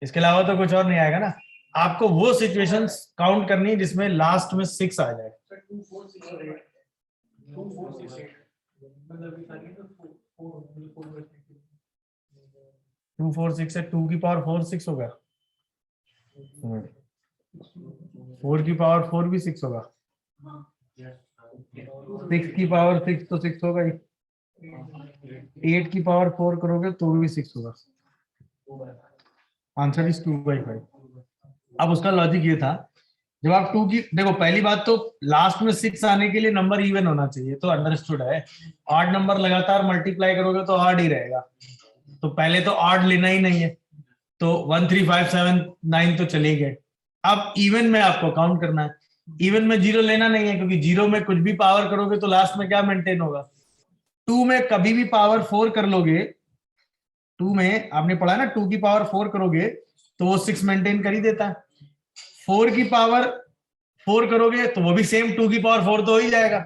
इसके अलावा तो कुछ और नहीं आएगा ना। आपको वो सिचुएशंस काउंट करनी है जिसमें लास्ट में 6 आ जाए। 2 4 6 से 2 की पावर 4 6 होगा, 4 की पावर 4 भी 6 होगा, 6 की पावर 6 तो 6 होगा ही, 8 की पावर 4 करोगे तो भी 6 होगा। Answer is 2/5। अब उसका लॉजिक ये था, जब आप 2 की देखो, पहली बात तो लास्ट में 6 आने के लिए नंबर इवन होना चाहिए, तो अंडरस्टूड है। ऑड नंबर लगातार मल्टीप्लाई करोगे तो ऑड ही रहेगा, तो पहले तो ऑड लेना ही नहीं है, तो 1 3 5 7 9 तो चले गए। अब इवन में आपको काउंट करना है, इवन में 0 लेना नहीं है, क्योंकि 0 में कुछ भी पावर करोगे तो लास्ट में क्या मेंटेन होगा? 2 में कभी भी पावर 4 कर लोगे, 2 में आपने पढ़ा ना, 2 की पावर 4 करोगे तो वो 6 मेंटेन कर ही देता है। 4 की पावर 4 करोगे तो वो भी सेम 2 की पावर 4 तो हो ही जाएगा,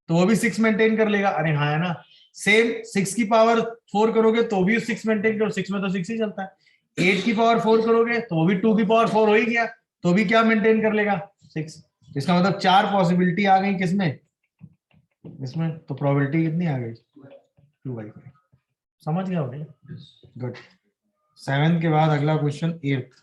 तो वो भी 6 मेंटेन कर लेगा। अरे हाँ है ना, सेम 6 की पावर 4 करोगे तो भी 6 मेंटेन करो, 6 में तो 6 ही चलता है। 8 की पावर 4 करोगे तो वो भी 2 की पावर 4 हो ही गया, तो भी क्या मेंटेन कर लेगा? 6। इसका मतलब 4 पॉसिबिलिटी आ गई किसमें? इसमें। तो प्रोबेबिलिटी कितनी आ गई? 2/5। समझ गया होगा? गुड। 7 के बाद अगला क्वेश्चन 8।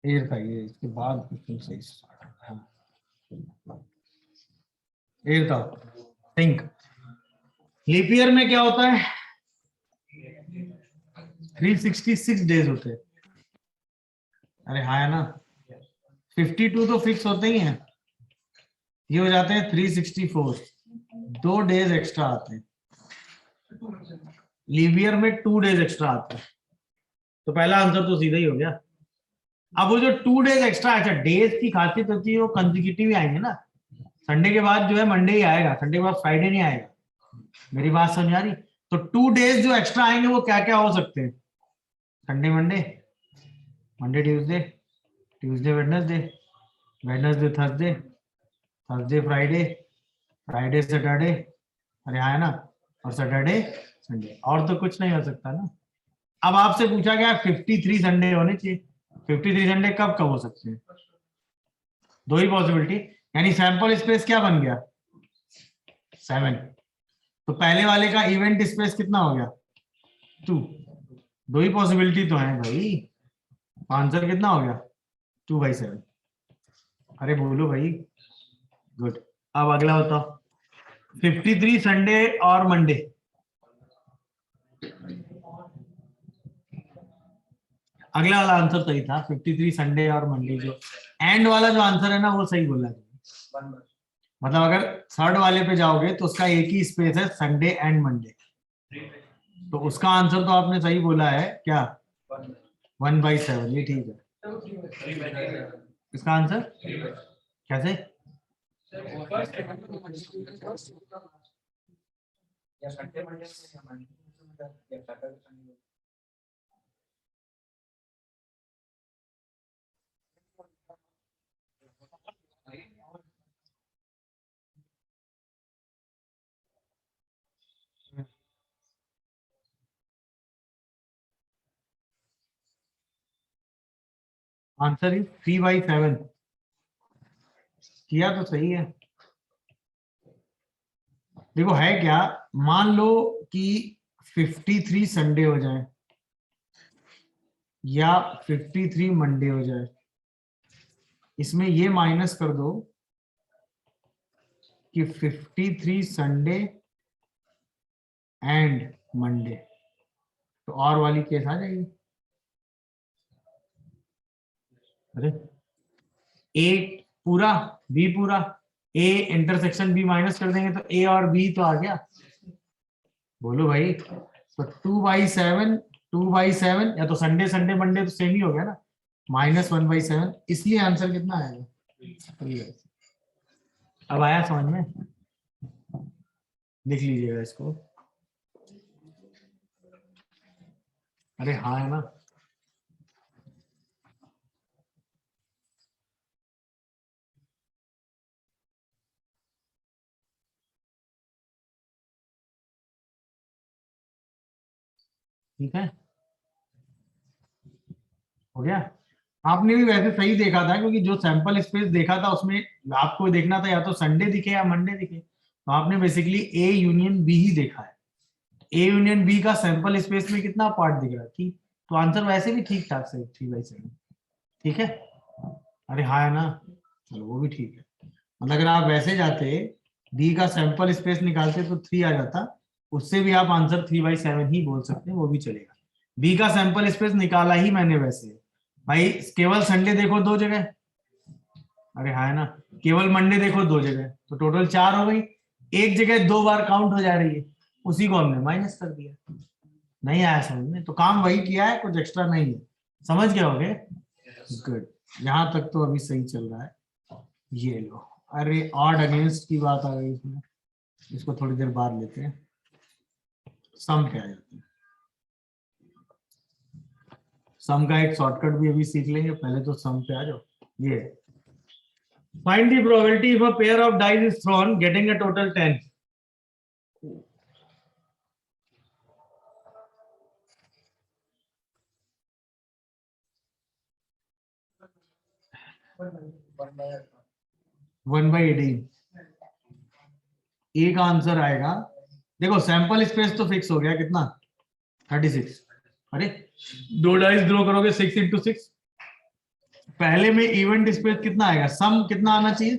एट था ये, इसके बाद क्वेश्चन सही स्टार्ट है। एट था थिंक। लीप ईयर में क्या होता है? 366 डेज होते हैं। अरे हाँ है ना, 52 तो फिक्स होते ही हैं, ये हो जाते हैं 364, 2 डेज एक्स्ट्रा आते हैं। लीप ईयर में 2 डेज एक्स्ट्रा आते हैं, तो पहला आंसर तो सीधा ही हो गया। अब वो जो 2 डेज एक्स्ट्रा, अच्छा डेज की खासियत होती है वो कंसेक्यूटिव ही आएंगे ना, संडे के बाद जो है मंडे ही आएगा, संडे के बाद फ्राइडे नहीं आएगा। मेरी बात समझ आ रही? तो 2 डेज जो एक्स्ट्रा आएंगे वो क्या क्या हो सकते हैं? Sunday Monday, Monday Tuesday, Tuesday Wednesday, Wednesday Thursday, Thursday Friday, Friday Saturday, अरे हाँ है ना, और सैटरडे संडे, और तो कुछ नहीं हो सकता ना। अब आपसे पूछा गया 53 संडे होने चाहिए, 53 संडे कब कब हो सकते हैं? दो ही पॉसिबिलिटी, यानी सैंपल स्पेस क्या बन गया? 7। तो पहले वाले का इवेंट स्पेस कितना हो गया? 2। दो ही पॉसिबिलिटी तो है भाई, आंसर कितना हो गया? 2/7। अरे बोलो भाई। गुड। अब अगला बताओ, 53 संडे और मंडे। अगला वाला आंसर सही था, 53 संडे और मंडे, जो एंड वाला जो आंसर है ना वो सही बोला। मतलब अगर थर्ड वाले पे जाओगे तो उसका एक ही स्पेस है, संडे एंड मंडे। तो उसका आंसर तो आपने सही बोला है, क्या 1/7, ये ठीक है। इसका आंसर कैसे? Answer is 3/7। किया तो सही है। देखो है क्या, मान लो कि 53 संडे हो जाए या 53 मंडे हो जाए, इसमें ये माइनस कर दो कि 53 संडे एंड मंडे, तो और वाली केस आ जाएगी। अरे ए पूरा बी पूरा, ए इंटरसेक्शन बी माइनस कर देंगे तो ए और बी तो आ गया। बोलो भाई, तो 2/7, 2/7 या तो संडे संडे मंडे तो सेम ही हो गया ना, -1/7, इसलिए आंसर कितना आएगा? अब आया समझ में? लिख लीजिएगा इसको। अरे हाँ है ना। ठीक है, हो गया। आपने भी वैसे सही देखा था, क्योंकि जो सैंपल स्पेस देखा था उसमें आपको देखना था या तो संडे दिखे या मंडे दिखे, तो आपने बेसिकली ए यूनियन बी ही देखा है। ए यूनियन बी का सैंपल स्पेस में कितना पार्ट दिख रहा है? ठीक, तो आंसर वैसे भी ठीक ठाक से 3/7। ठीक है, अरे हाँ है ना, चलो वो भी ठीक है। मतलब अगर आप वैसे जाते, बी का सैंपल स्पेस निकालते तो 3 आ जाता, उससे भी आप आंसर 3/7 ही बोल सकते हैं, वो भी चलेगा। बी का सैंपल स्पेस निकाला ही मैंने वैसे भाई, केवल संडे देखो 2 जगह, अरे हाँ है ना, केवल मंडे देखो 2 जगह, तो टोटल 4 हो गई। एक जगह 2 बार काउंट हो जा रही है, उसी को हमने माइनस कर दिया। नहीं आया समझ में, तो काम वही किया है, कुछ एक्स्ट्रा नहीं है। समझ गए होगे? गुड, यहाँ तक तो अभी सही चल रहा है। ये लो, अरे ऑड अगेंस्ट की बात आ गई इसमें, इसको थोड़ी देर बाद लेते हैं, सम पे आ जाते हैं। सम का एक शॉर्टकट भी अभी सीख लेंगे, पहले तो सम पे आ जाओ। ये find the probability if a pair of dice is throne getting a total 10। One by 18, एक आंसर आएगा। देखो सैंपल स्पेस तो फिक्स हो गया, कितना? 36। अरे 2 डाइस ड्रॉ करोगे 6 × 6, पहले में इवेंट स्पेस कितना आएगा, सम कितना आना चाहिए?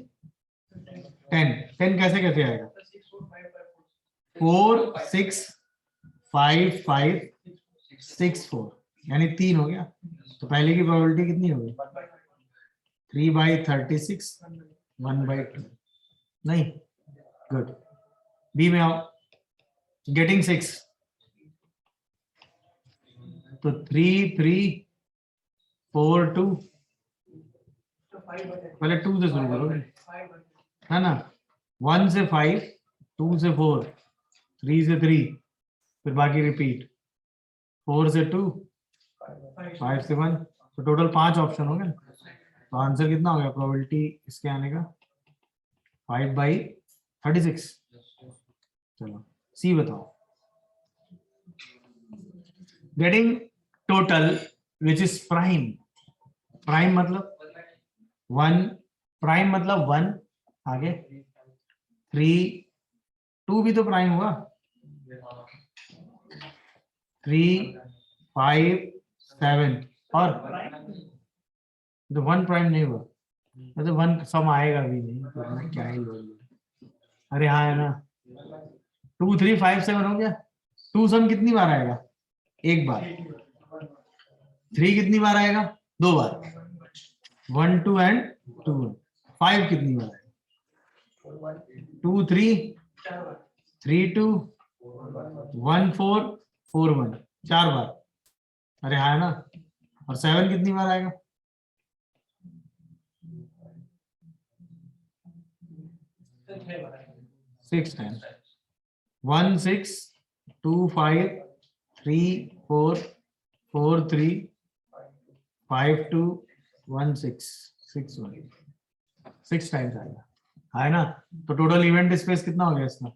10। 10 कैसे कैसे आएगा? 4 6 5 5 6 4, यानी 3 हो गया। तो पहले की प्रोबेबिलिटी कितनी होगी? 3/36, 1/2। नहीं, गुड। बी में आओ, गेटिंग 6, तो 3 3 4 2, पहले 2 से शुरू करोगे है ना, 1 से 5, 2 से 4, 3 से 3, फिर बाकी रिपीट, 4 से 2, 5 से 1, तो टोटल 5 ऑप्शन हो गए। तो आंसर कितना हो गया प्रोबेबिलिटी इसके आने का? 5/36। चलो सी बताओ। Getting total which is prime, prime मतलब 1, प्राइम मतलब 1, आगे 3, 2 भी तो प्राइम हुआ, 3 5 7, और तो 1 प्राइम नहीं हुआ, मतलब 1 सम आएगा भी नहीं, तो मैं क्या ही बोल। अरे हाँ है ना, 2 3 5 7 हो गया। 2 सम कितनी बार आएगा? एक बार। 3 कितनी बार आएगा? 2 बार, 1 2 एंड 2। 5 कितनी बार आएगा? 2 3 3 2 1 4 4 1, 4 बार। अरे हाँ ना। और 7 कितनी बार आएगा? 6 टाइम्स। 1 6 2 5 3 4 4 3 5 2 1 6 6 1, 6 टाइम्स आएगा, है ना। तो टोटल इवेंट स्पेस कितना हो गया इसमें?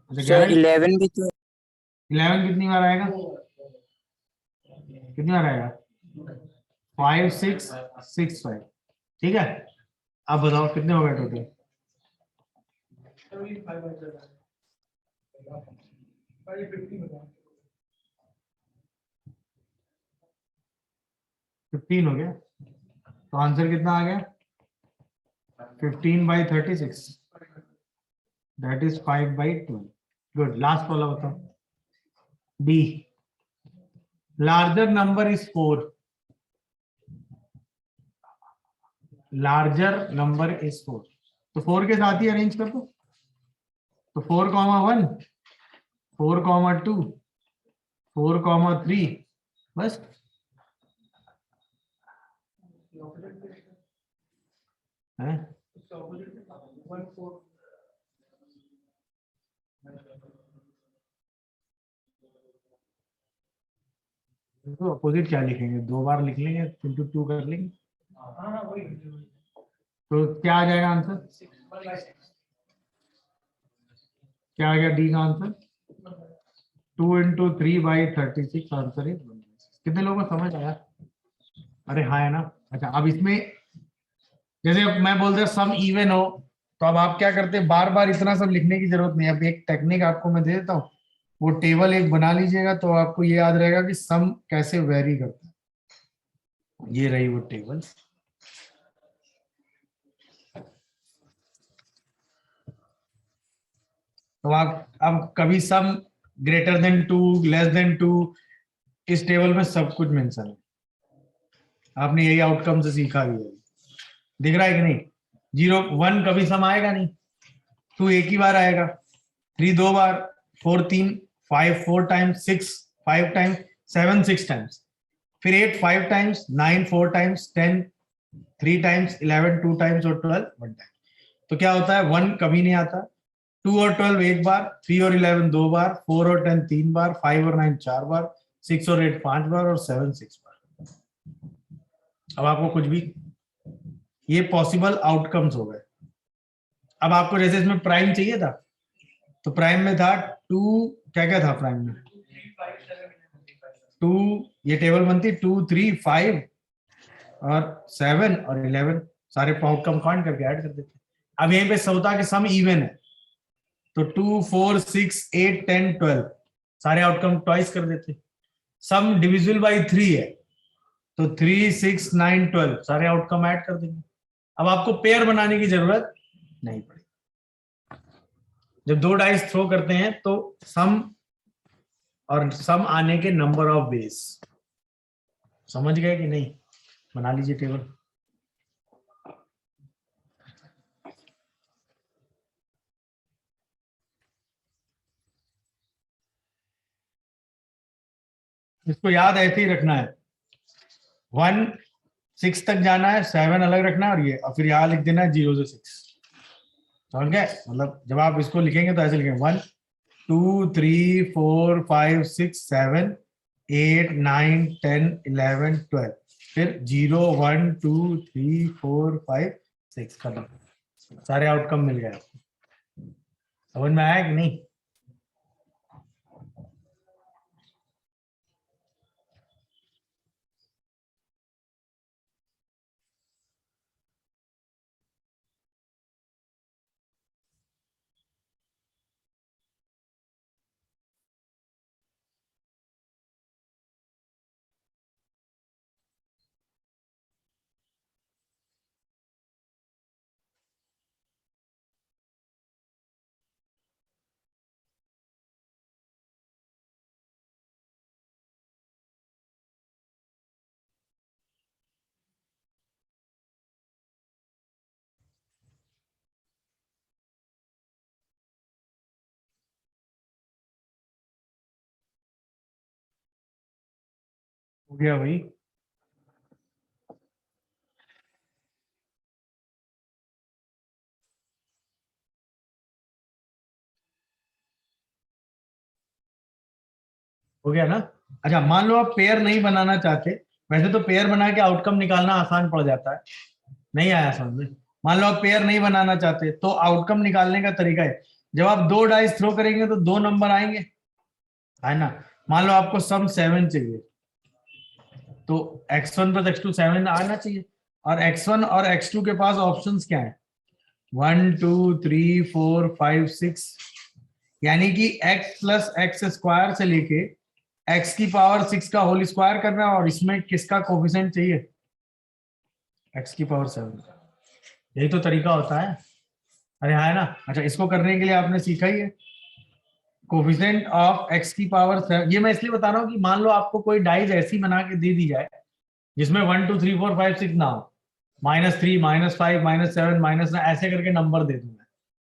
अच्छा सर 11। 11 भी तो 11 कितनी बार आएगा? कितनी बार आएगा? 5 6 6 5। ठीक है, अब बताओ कितने हो गए टोटल? 15 हो गया। तो आंसर कितना आ गया? 15/36, दैट इज 5/12। गुड। लास्ट वाला बताओ, D. Larger number is 4, larger number is 4। तो 4 के साथ ही अरेंज कर दो। तो 4,1 4,2 4,3, बस। है तो अपोजिट क्या लिखेंगे? 2 बार लिख लेंगे, इंटू 2 कर लेंगे। तो क्या आ जाएगा आंसर? क्या आ गया डी का आंसर? 2 × 3/36 आंसर है। कितने लोगों को समझ आया? अरे हाँ, है ना। अच्छा, अब इसमें जैसे अब मैं बोल रहा सम इवन हो, तो अब आप क्या करते हैं, बार बार इतना सब लिखने की जरूरत नहीं। अब एक टेक्निक आपको मैं दे देता हूँ, वो टेबल एक बना लीजिएगा, तो आपको ये याद रहेगा कि सम कैसे वेरी करता है। ये रही वो टेबल। तो आप अब कभी सम ग्रेटर देन 2, लेस देन 2, इस टेबल में सब कुछ मेंशन है। आपने यही आउटकम से सीखा भी है। दिख रहा है कि नहीं? 0 1 कभी सम आएगा नहीं, 2 एक ही बार आएगा, 3 2 बार, 4 3, 5 4 टाइम्स, 6 5 टाइम्स, 7 6 टाइम्स, फिर 8 5 टाइम्स, 9 4 टाइम्स, 10 3 टाइम्स, 11 2 टाइम्स और 12 1 टाइम। तो क्या होता है, 1 कभी नहीं आता, 2 और 12 एक बार, 3 और 11 2 बार, 4 और 10 3 बार, 5 और 9 4 बार, 6 और 8 5 बार और 7 6 बार। अब आपको कुछ भी, ये पॉसिबल आउटकम्स हो गए। अब आपको जैसे इसमें प्राइम चाहिए था, तो प्राइम में था 2, क्या क्या था प्राइम में? 2, ये टेबल बनती 2 3 5 और 7 और 11, सारे आउटकम काउंट करके ऐड कर देते। अब यहीं पे सौता के सम इवन है, तो 2 4 6 8 10 12 सारे आउटकम ट्वाइस कर देते। सम डिविजिबल बाई 3 है, तो 3 6 9 12 सारे आउटकम ऐड कर देंगे। अब आपको पेयर बनाने की जरूरत नहीं पड़ेगी। जब 2 डाइस थ्रो करते हैं तो सम और सम आने के नंबर ऑफ बेस, समझ गए कि नहीं? बना लीजिए टेबल। इसको याद ऐसे ही रखना है, 1 6 तक जाना है, 7 अलग रखना है, और ये और फिर यहाँ लिख देना है 0 से 6। समझ गए? मतलब जब आप इसको लिखेंगे तो ऐसे लिखेंगे 1 2 3 4 5 6 7 8 9 10 11 12, फिर 0 1 2 3 4 5 6, खत्म। सारे आउटकम मिल गए। समझ में आया कि नहीं? हो गया भाई। हो गया ना। अच्छा, मान लो आप पेयर नहीं बनाना चाहते, वैसे तो पेयर बना के आउटकम निकालना आसान पड़ जाता है, नहीं आया समझ में। मान लो आप पेयर नहीं बनाना चाहते तो आउटकम निकालने का तरीका है, जब आप दो डाइस थ्रो करेंगे तो दो नंबर आएंगे, है ना। मान लो आपको सम 7 चाहिए, तो x1 प्लस x2 7 आना चाहिए, और x1 और x2 के पास ऑप्शंस क्या है, 1 2 3 4 5 6, यानी कि x प्लस एक्स स्क्वायर से लेके x की पावर 6 का होल स्क्वायर करना है, और इसमें किसका कोफिशिएंट चाहिए, x की पावर 7। यही तो तरीका होता है। अरे हाँ, है ना। अच्छा, इसको करने के लिए आपने सीखा ही है, कोफिशिएंट ऑफ x की पावर 7। ये मैं इसलिए बता रहा हूँ कि मान लो आपको कोई डाइज ऐसी बना के दे दी जाए जिसमें 1 2 3 4 5 6 ना हो, -3 -5 -7 -9 ऐसे करके नंबर दे दूं मैं,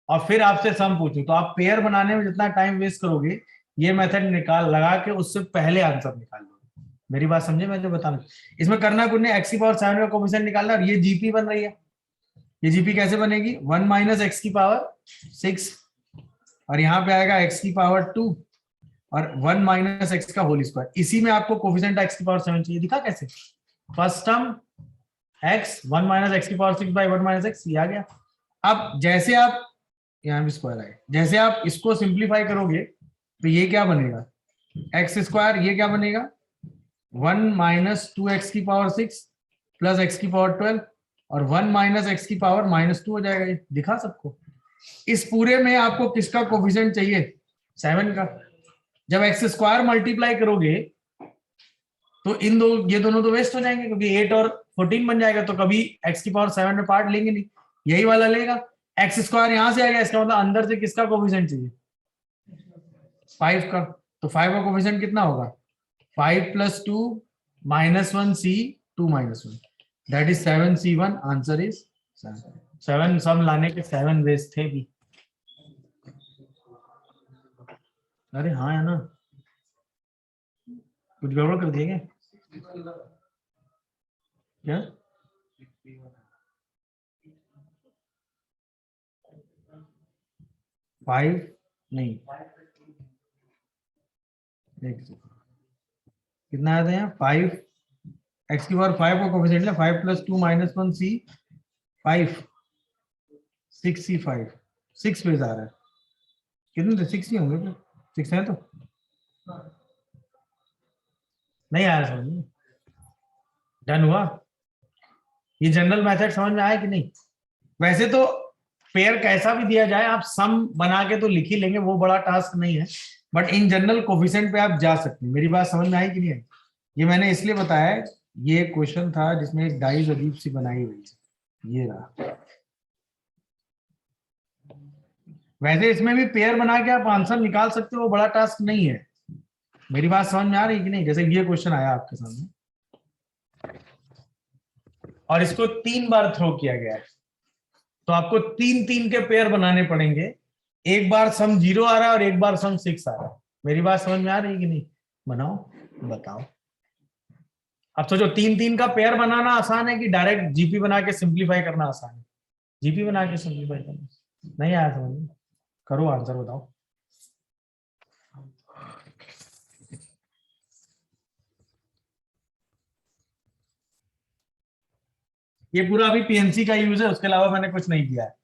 और फिर आपसे सम पूछूं, तो आप पेयर बनाने में जितना टाइम वेस्ट करोगे, ये मेथड निकाल लगा के उससे पहले आंसर निकाल लो। मेरी बात समझे मैं जो बताना, इसमें करना कुछ नहीं, x की पावर 7 का कोफिशिएंट निकालना, और ये जीपी बन रही है। ये जीपी कैसे बनेगी, 1 माइनस एक्स की पावर 6, और यहाँ पे आएगा x की पावर 2, और 1 माइनस एक्स का होल स्क्वायर। इसी में आपको कोफिशिएंट x की पावर 7 चाहिए, दिखा कैसे, first term x 1 minus x की पावर 6 बाई 1 माइनस एक्स, ये आ गया। अब जैसे आप, यहाँ भी स्क्वायर आए, जैसे आप इसको सिंप्लीफाई करोगे तो ये क्या बनेगा, एक्स स्क्वायर, ये क्या बनेगा 1 माइनस 2 एक्स की पावर 6 प्लस एक्स की पावर 12, और 1 माइनस एक्स की पावर -2 हो जाएगा। ये दिखा सबको। इस पूरे में आपको किसका कोफिशिएंट चाहिए, 7 का। जब एक्स स्क्वायर मल्टीप्लाई करोगे तो इन दो, ये दोनों तो वेस्ट हो जाएंगे, क्योंकि 8 और 14 बन जाएगा, तो कभी एक्स की पावर 7 में पार्ट लेंगे नहीं, यही वाला लेगा। एक्स स्क्वायर यहां से आएगा, इसका मतलब अंदर से किसका कोफिशिएंट चाहिए, 5 का। तो 5 का कोफिशिएंट कितना होगा, 5 + 2 -1 c 2 -1, that is 7c1। Answer is 7। सम लाने के 7 वेज थे भी। अरे हाँ, है ना, कुछ गड़बड़ कर दिए क्या, 5 नहीं, कितना आया था यहाँ, 5 एक्स की पावर 5 का कोफिशिएंट है, 5 + 2 -1 c 5 6 c 5, 6 पेज आ रहा है, कितने थे, 6 ही होंगे, 6 है तो नहीं आया समझ में। डन हुआ, ये जनरल मेथड समझ में आया कि नहीं। वैसे तो पेयर कैसा भी दिया जाए, आप सम बना के तो लिख ही लेंगे, वो बड़ा टास्क नहीं है, बट इन जनरल कोफिशिएंट पे आप जा सकते हैं। मेरी बात समझ में आई कि नहीं आई। ये मैंने इसलिए बताया, ये क्वेश्चन था जिसमें एक डाइज अजीब सी बनाई हुई है, ये रहा। वैसे इसमें भी पेयर बना के आप आंसर निकाल सकते हो, वो बड़ा टास्क नहीं है। मेरी बात समझ में आ रही है कि नहीं। जैसे ये क्वेश्चन आया आपके सामने और इसको 3 बार थ्रो किया गया है, तो आपको 3 3 के पेयर बनाने पड़ेंगे। एक बार सम 0 आ रहा है और एक बार सम 6 आ रहा है। मेरी बात समझ में आ रही है कि नहीं, बनाओ बताओ। अब सोचो 3 3 का पेयर बनाना आसान है कि डायरेक्ट जीपी बना के सिंप्लीफाई करना आसान है, जीपी बना के सिंप्लीफाई करना नहीं आया समझ में। करो आंसर बताओ। ये पूरा अभी पीएनसी का यूज है, उसके अलावा मैंने कुछ नहीं किया है।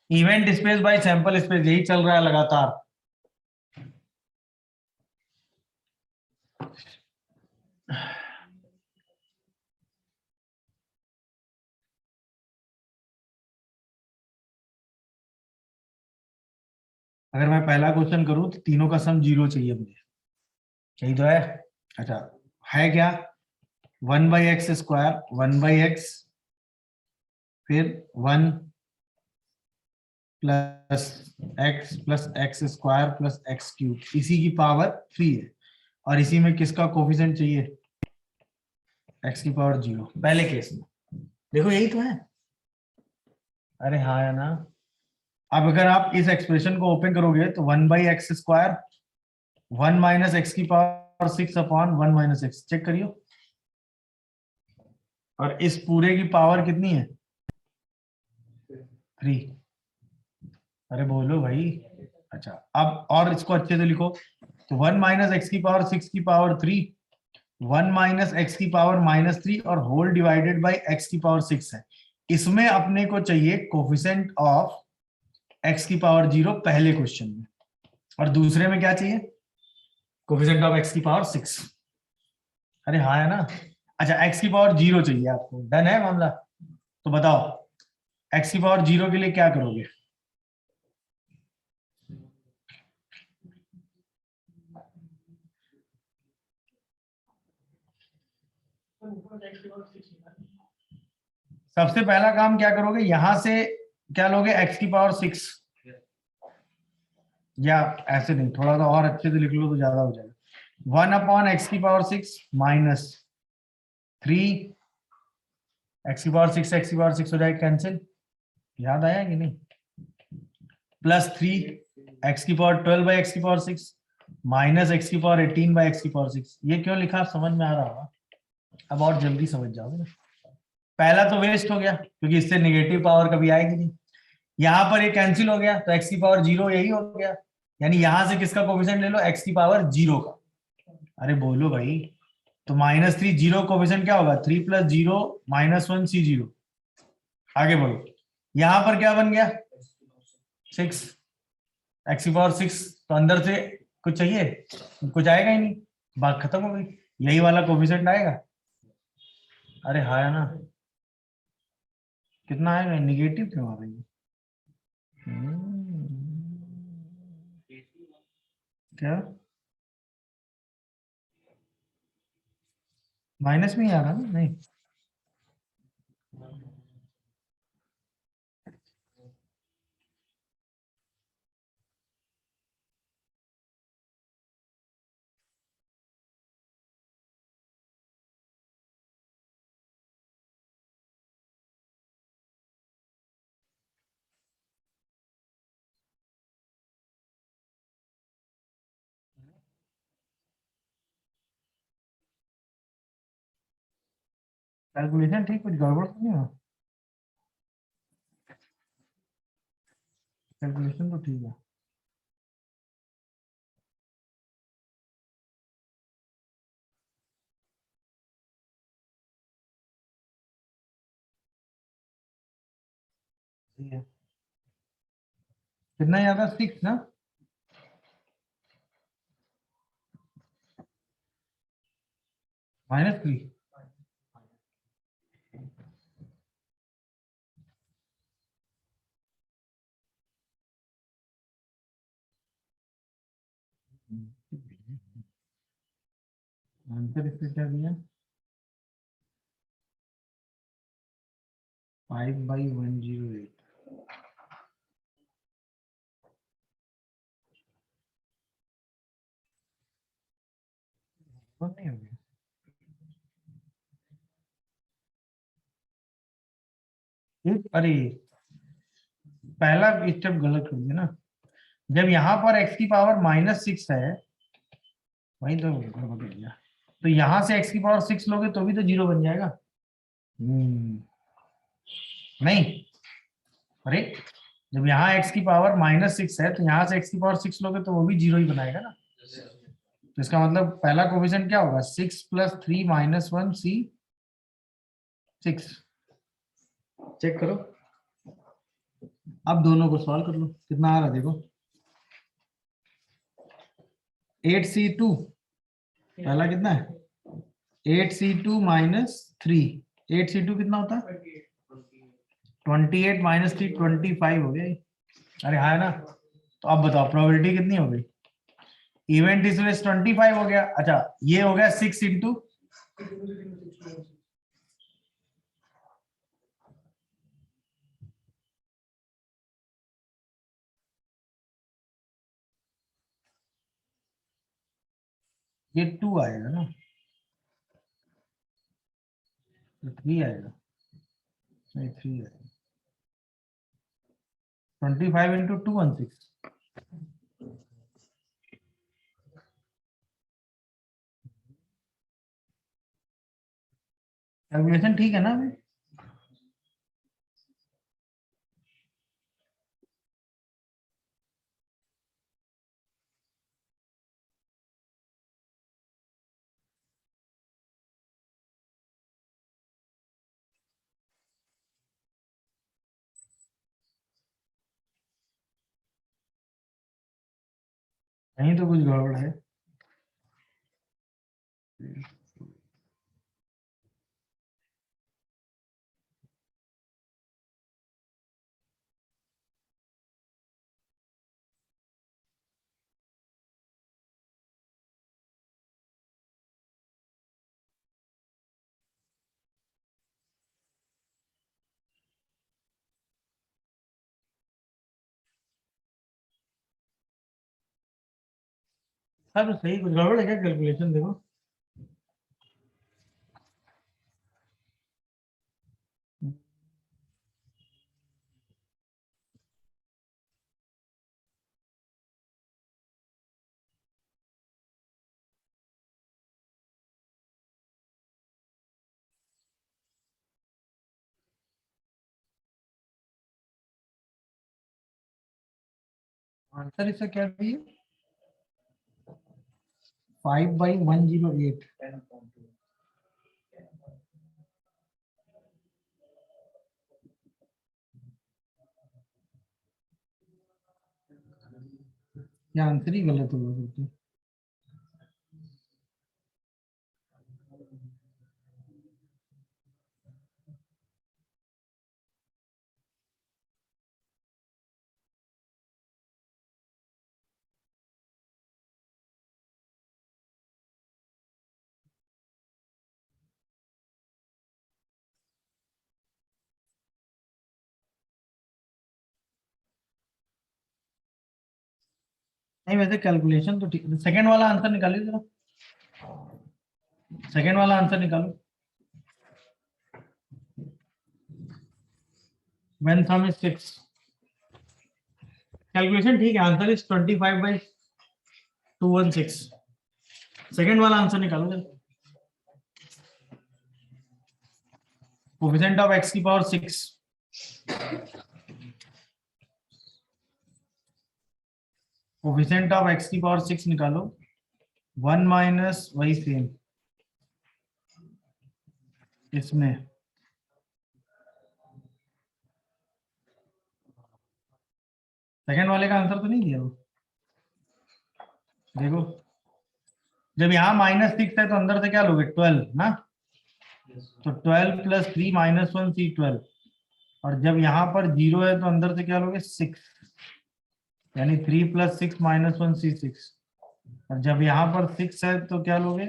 Event space bye sample space, यही चल रहा है लगातार। अगर मैं पहला क्वेश्चन करूं तो तीनों का सम 0 चाहिए मुझे, यही तो है। अच्छा, है क्या, 1/x², 1/x, फिर 1 + x² + x³, इसी की पावर 3 है, और इसी में किसका कोफिशिएंट चाहिए, x की पावर 0 पहले केस में। देखो यही तो है। अरे हाँ है ना। अब अगर आप इस एक्सप्रेशन को ओपन करोगे तो 1/x² 1 माइनस एक्स की power 6 upon 1 minus x, check करियो। और इस पूरे की पावर कितनी है? 3। अरे बोलो भाई। अच्छा, अब और इसको अच्छे से लिखो। तो 1 माइनस एक्स की पावर 6 की पावर 3, 1 माइनस एक्स की पावर -3 और होल डिवाइडेड बाई एक्स की पावर 6 है। इसमें अपने को चाहिए कोफिशिएंट ऑफ एक्स की पावर 0 पहले क्वेश्चन में, और दूसरे में क्या चाहिए? कोफिशिएंट ऑफ एक्स की पावर 6। अरे हाँ है ना। अच्छा, एक्स की पावर 0 चाहिए आपको, डन है मामला। तो बताओ एक्स की पावर 0 के लिए क्या करोगे? सबसे पहला काम क्या करोगे, यहां से क्या लोगे? एक्स की पावर 6, या ऐसे नहीं, थोड़ा सा और अच्छे से लिख लो तो ज्यादा हो जाएगा। 1 अपॉन एक्स की पावर 6 माइनस 3 एक्स की पावर 6, एक्स की पावर 6 हो जाएगा कैंसिल, याद आया कि नहीं? प्लस 3 एक्स की पावर 12 बाई एक्स की पावर 6 माइनस एक्स की पावर 18 बाई एक्स की पावर 6। ये क्यों लिखा समझ में आ रहा होगा, अब और जल्दी समझ जाओगे ना। पहला तो वेस्ट हो गया क्योंकि इससे नेगेटिव पावर कभी आएगी नहीं। यहां पर ये कैंसिल हो गया तो एक्स की पावर 0 यही हो गया, यानी यहां से किसका कोफिशिएंट ले लो? एक्स की पावर 0 का। अरे बोलो भाई। तो -3 जीरो कोफिशिएंट क्या होगा? 3 प्लस 0 -1 C0। आगे बढ़ो, यहां पर क्या बन गया? 6 एक्स की पावर 6, तो अंदर से कुछ चाहिए? कुछ आएगा ही नहीं, बात खत्म हो गई। यही वाला कोफिशिएंट आएगा। अरे हाँ है ना। कितना आएगा? निगेटिव क्यों आ रही है? क्या माइनस में ही आ रहा ना? नहीं, कैलकुलेशन ठीक, कुछ गड़बड़ तो नहीं है? कैलकुलेशन तो ठीक है। ठीक है। कितना ज्यादा? 6 ना? -3। आंसर इससे क्या दिया? 5/108। नहीं हो गया। अरे पहला स्टेप गलत हो गया ना। जब यहाँ पर एक्स की पावर -6 है, वही तो गड़बड़ हो गया। तो यहाँ से एक्स की पावर 6 लोगे तो भी तो 0 बन जाएगा। नहीं, अरे जब यहाँ एक्स की पावर -6 है तो यहाँ से एक्स की पावर 6 लोगे तो वो भी 0 ही बनाएगा ना। तो इसका मतलब पहला कोफिशिएंट क्या होगा? 6 + 3 - 1 C6। चेक करो, अब दोनों को सॉल्व कर लो, कितना आ रहा है देखो। 8C2, पहला कितना है? 8C2 - 3, 8C2 कितना होता है? 28 - 3 25 हो गया ये। अरे हाँ है ना। तो अब बताओ प्रोबेबिलिटी कितनी हो गई? इवेंट इस 25 हो गया। अच्छा, ये हो गया 6 इंटू, ये 2 आएगा ना, तो 3 आएगा। नहीं, 3 आएगा। 25 इंटू 216, कैलकुलेशन ठीक है ना अभी? नहीं तो कुछ गड़बड़ है। सब सही, कुछ गड़बड़ है क्या? कैलकुलेशन देखो। आंसर इसका क्या भी है? 5/108। ये आंसर ही गलत होगा फिर तो। नहीं वैसे कैलकुलेशन तो ठीक। सेकंड वाला आंसर निकालिए जरा, सेकंड वाला आंसर निकालो। When sum is 6, कैलकुलेशन ठीक है, आंसर इज 25/216। सेकंड वाला आंसर निकालो जरा। कोफिशिएंट ऑफ x की पावर 6, कोफिशिएंट ऑफ x की पावर 6 निकालो। 1 माइनस वही सेम इसमें, सेकंड वाले का आंसर तो नहीं दिया वो। देखो जब यहाँ -6 है तो अंदर से क्या लोगे? 12 ना, तो 12 + 3 -1 सी 12। और जब यहाँ पर 0 है तो अंदर से क्या लोगे? 6, यानी 3 + 6 -1 सी 6। और जब यहाँ पर 6 है तो क्या लोगे?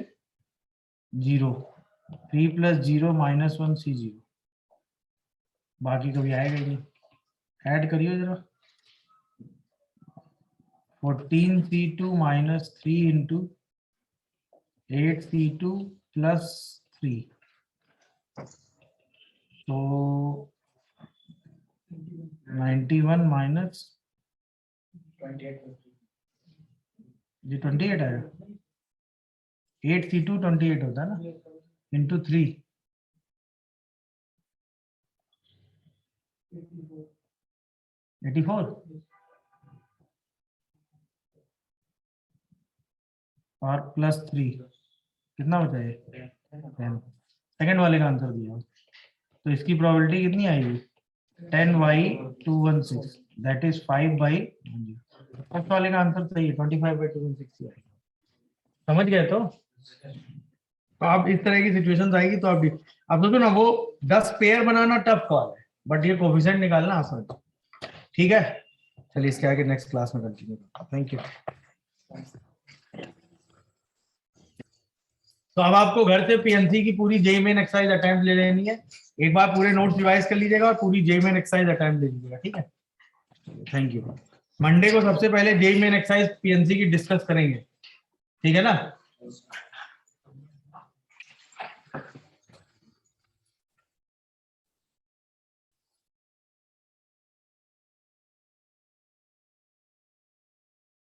0, 3 + 0 -1 सी 0। बाकी कभी आएगा ही नहीं। ऐड करिए जरा। 14c2 - 3 × 8c2 + 3, तो 91 माइनस जी 28 आएगा। 8c2 28 होता है ना, इंटू 3, 84 और +3 कितना बचा है? 10। सेकंड वाले का आंसर दिया तो इसकी प्रोबेबिलिटी कितनी आएगी? 10/216, दैट इज 5/1। फर्स्ट वाले का आंसर सही है, 25/216 आएगा। समझ गए? तो आप इस तरह की सिचुएशंस आएगी तो आप सोचो ना, वो 10 पेयर बनाना टफ कॉल है, बट ये कोफिशिएंट निकालना आसान है। ठीक है, चलिए इसके आगे नेक्स्ट क्लास में कंटिन्यू। Thank you. तो अब आपको घर से पीएनसी की पूरी जेईई मेन एक्सरसाइज अटेम्प्ट ले लेनी है। एक बार पूरे नोट्स रिवाइज कर लीजिएगा और पूरी जेईई मेन एक्सरसाइज अटेम्प्ट ले लीजिएगा। ठीक है, थैंक यू। मंडे को सबसे पहले जेईई मेन एक्सरसाइज पीएनसी की डिस्कस करेंगे, ठीक है ना?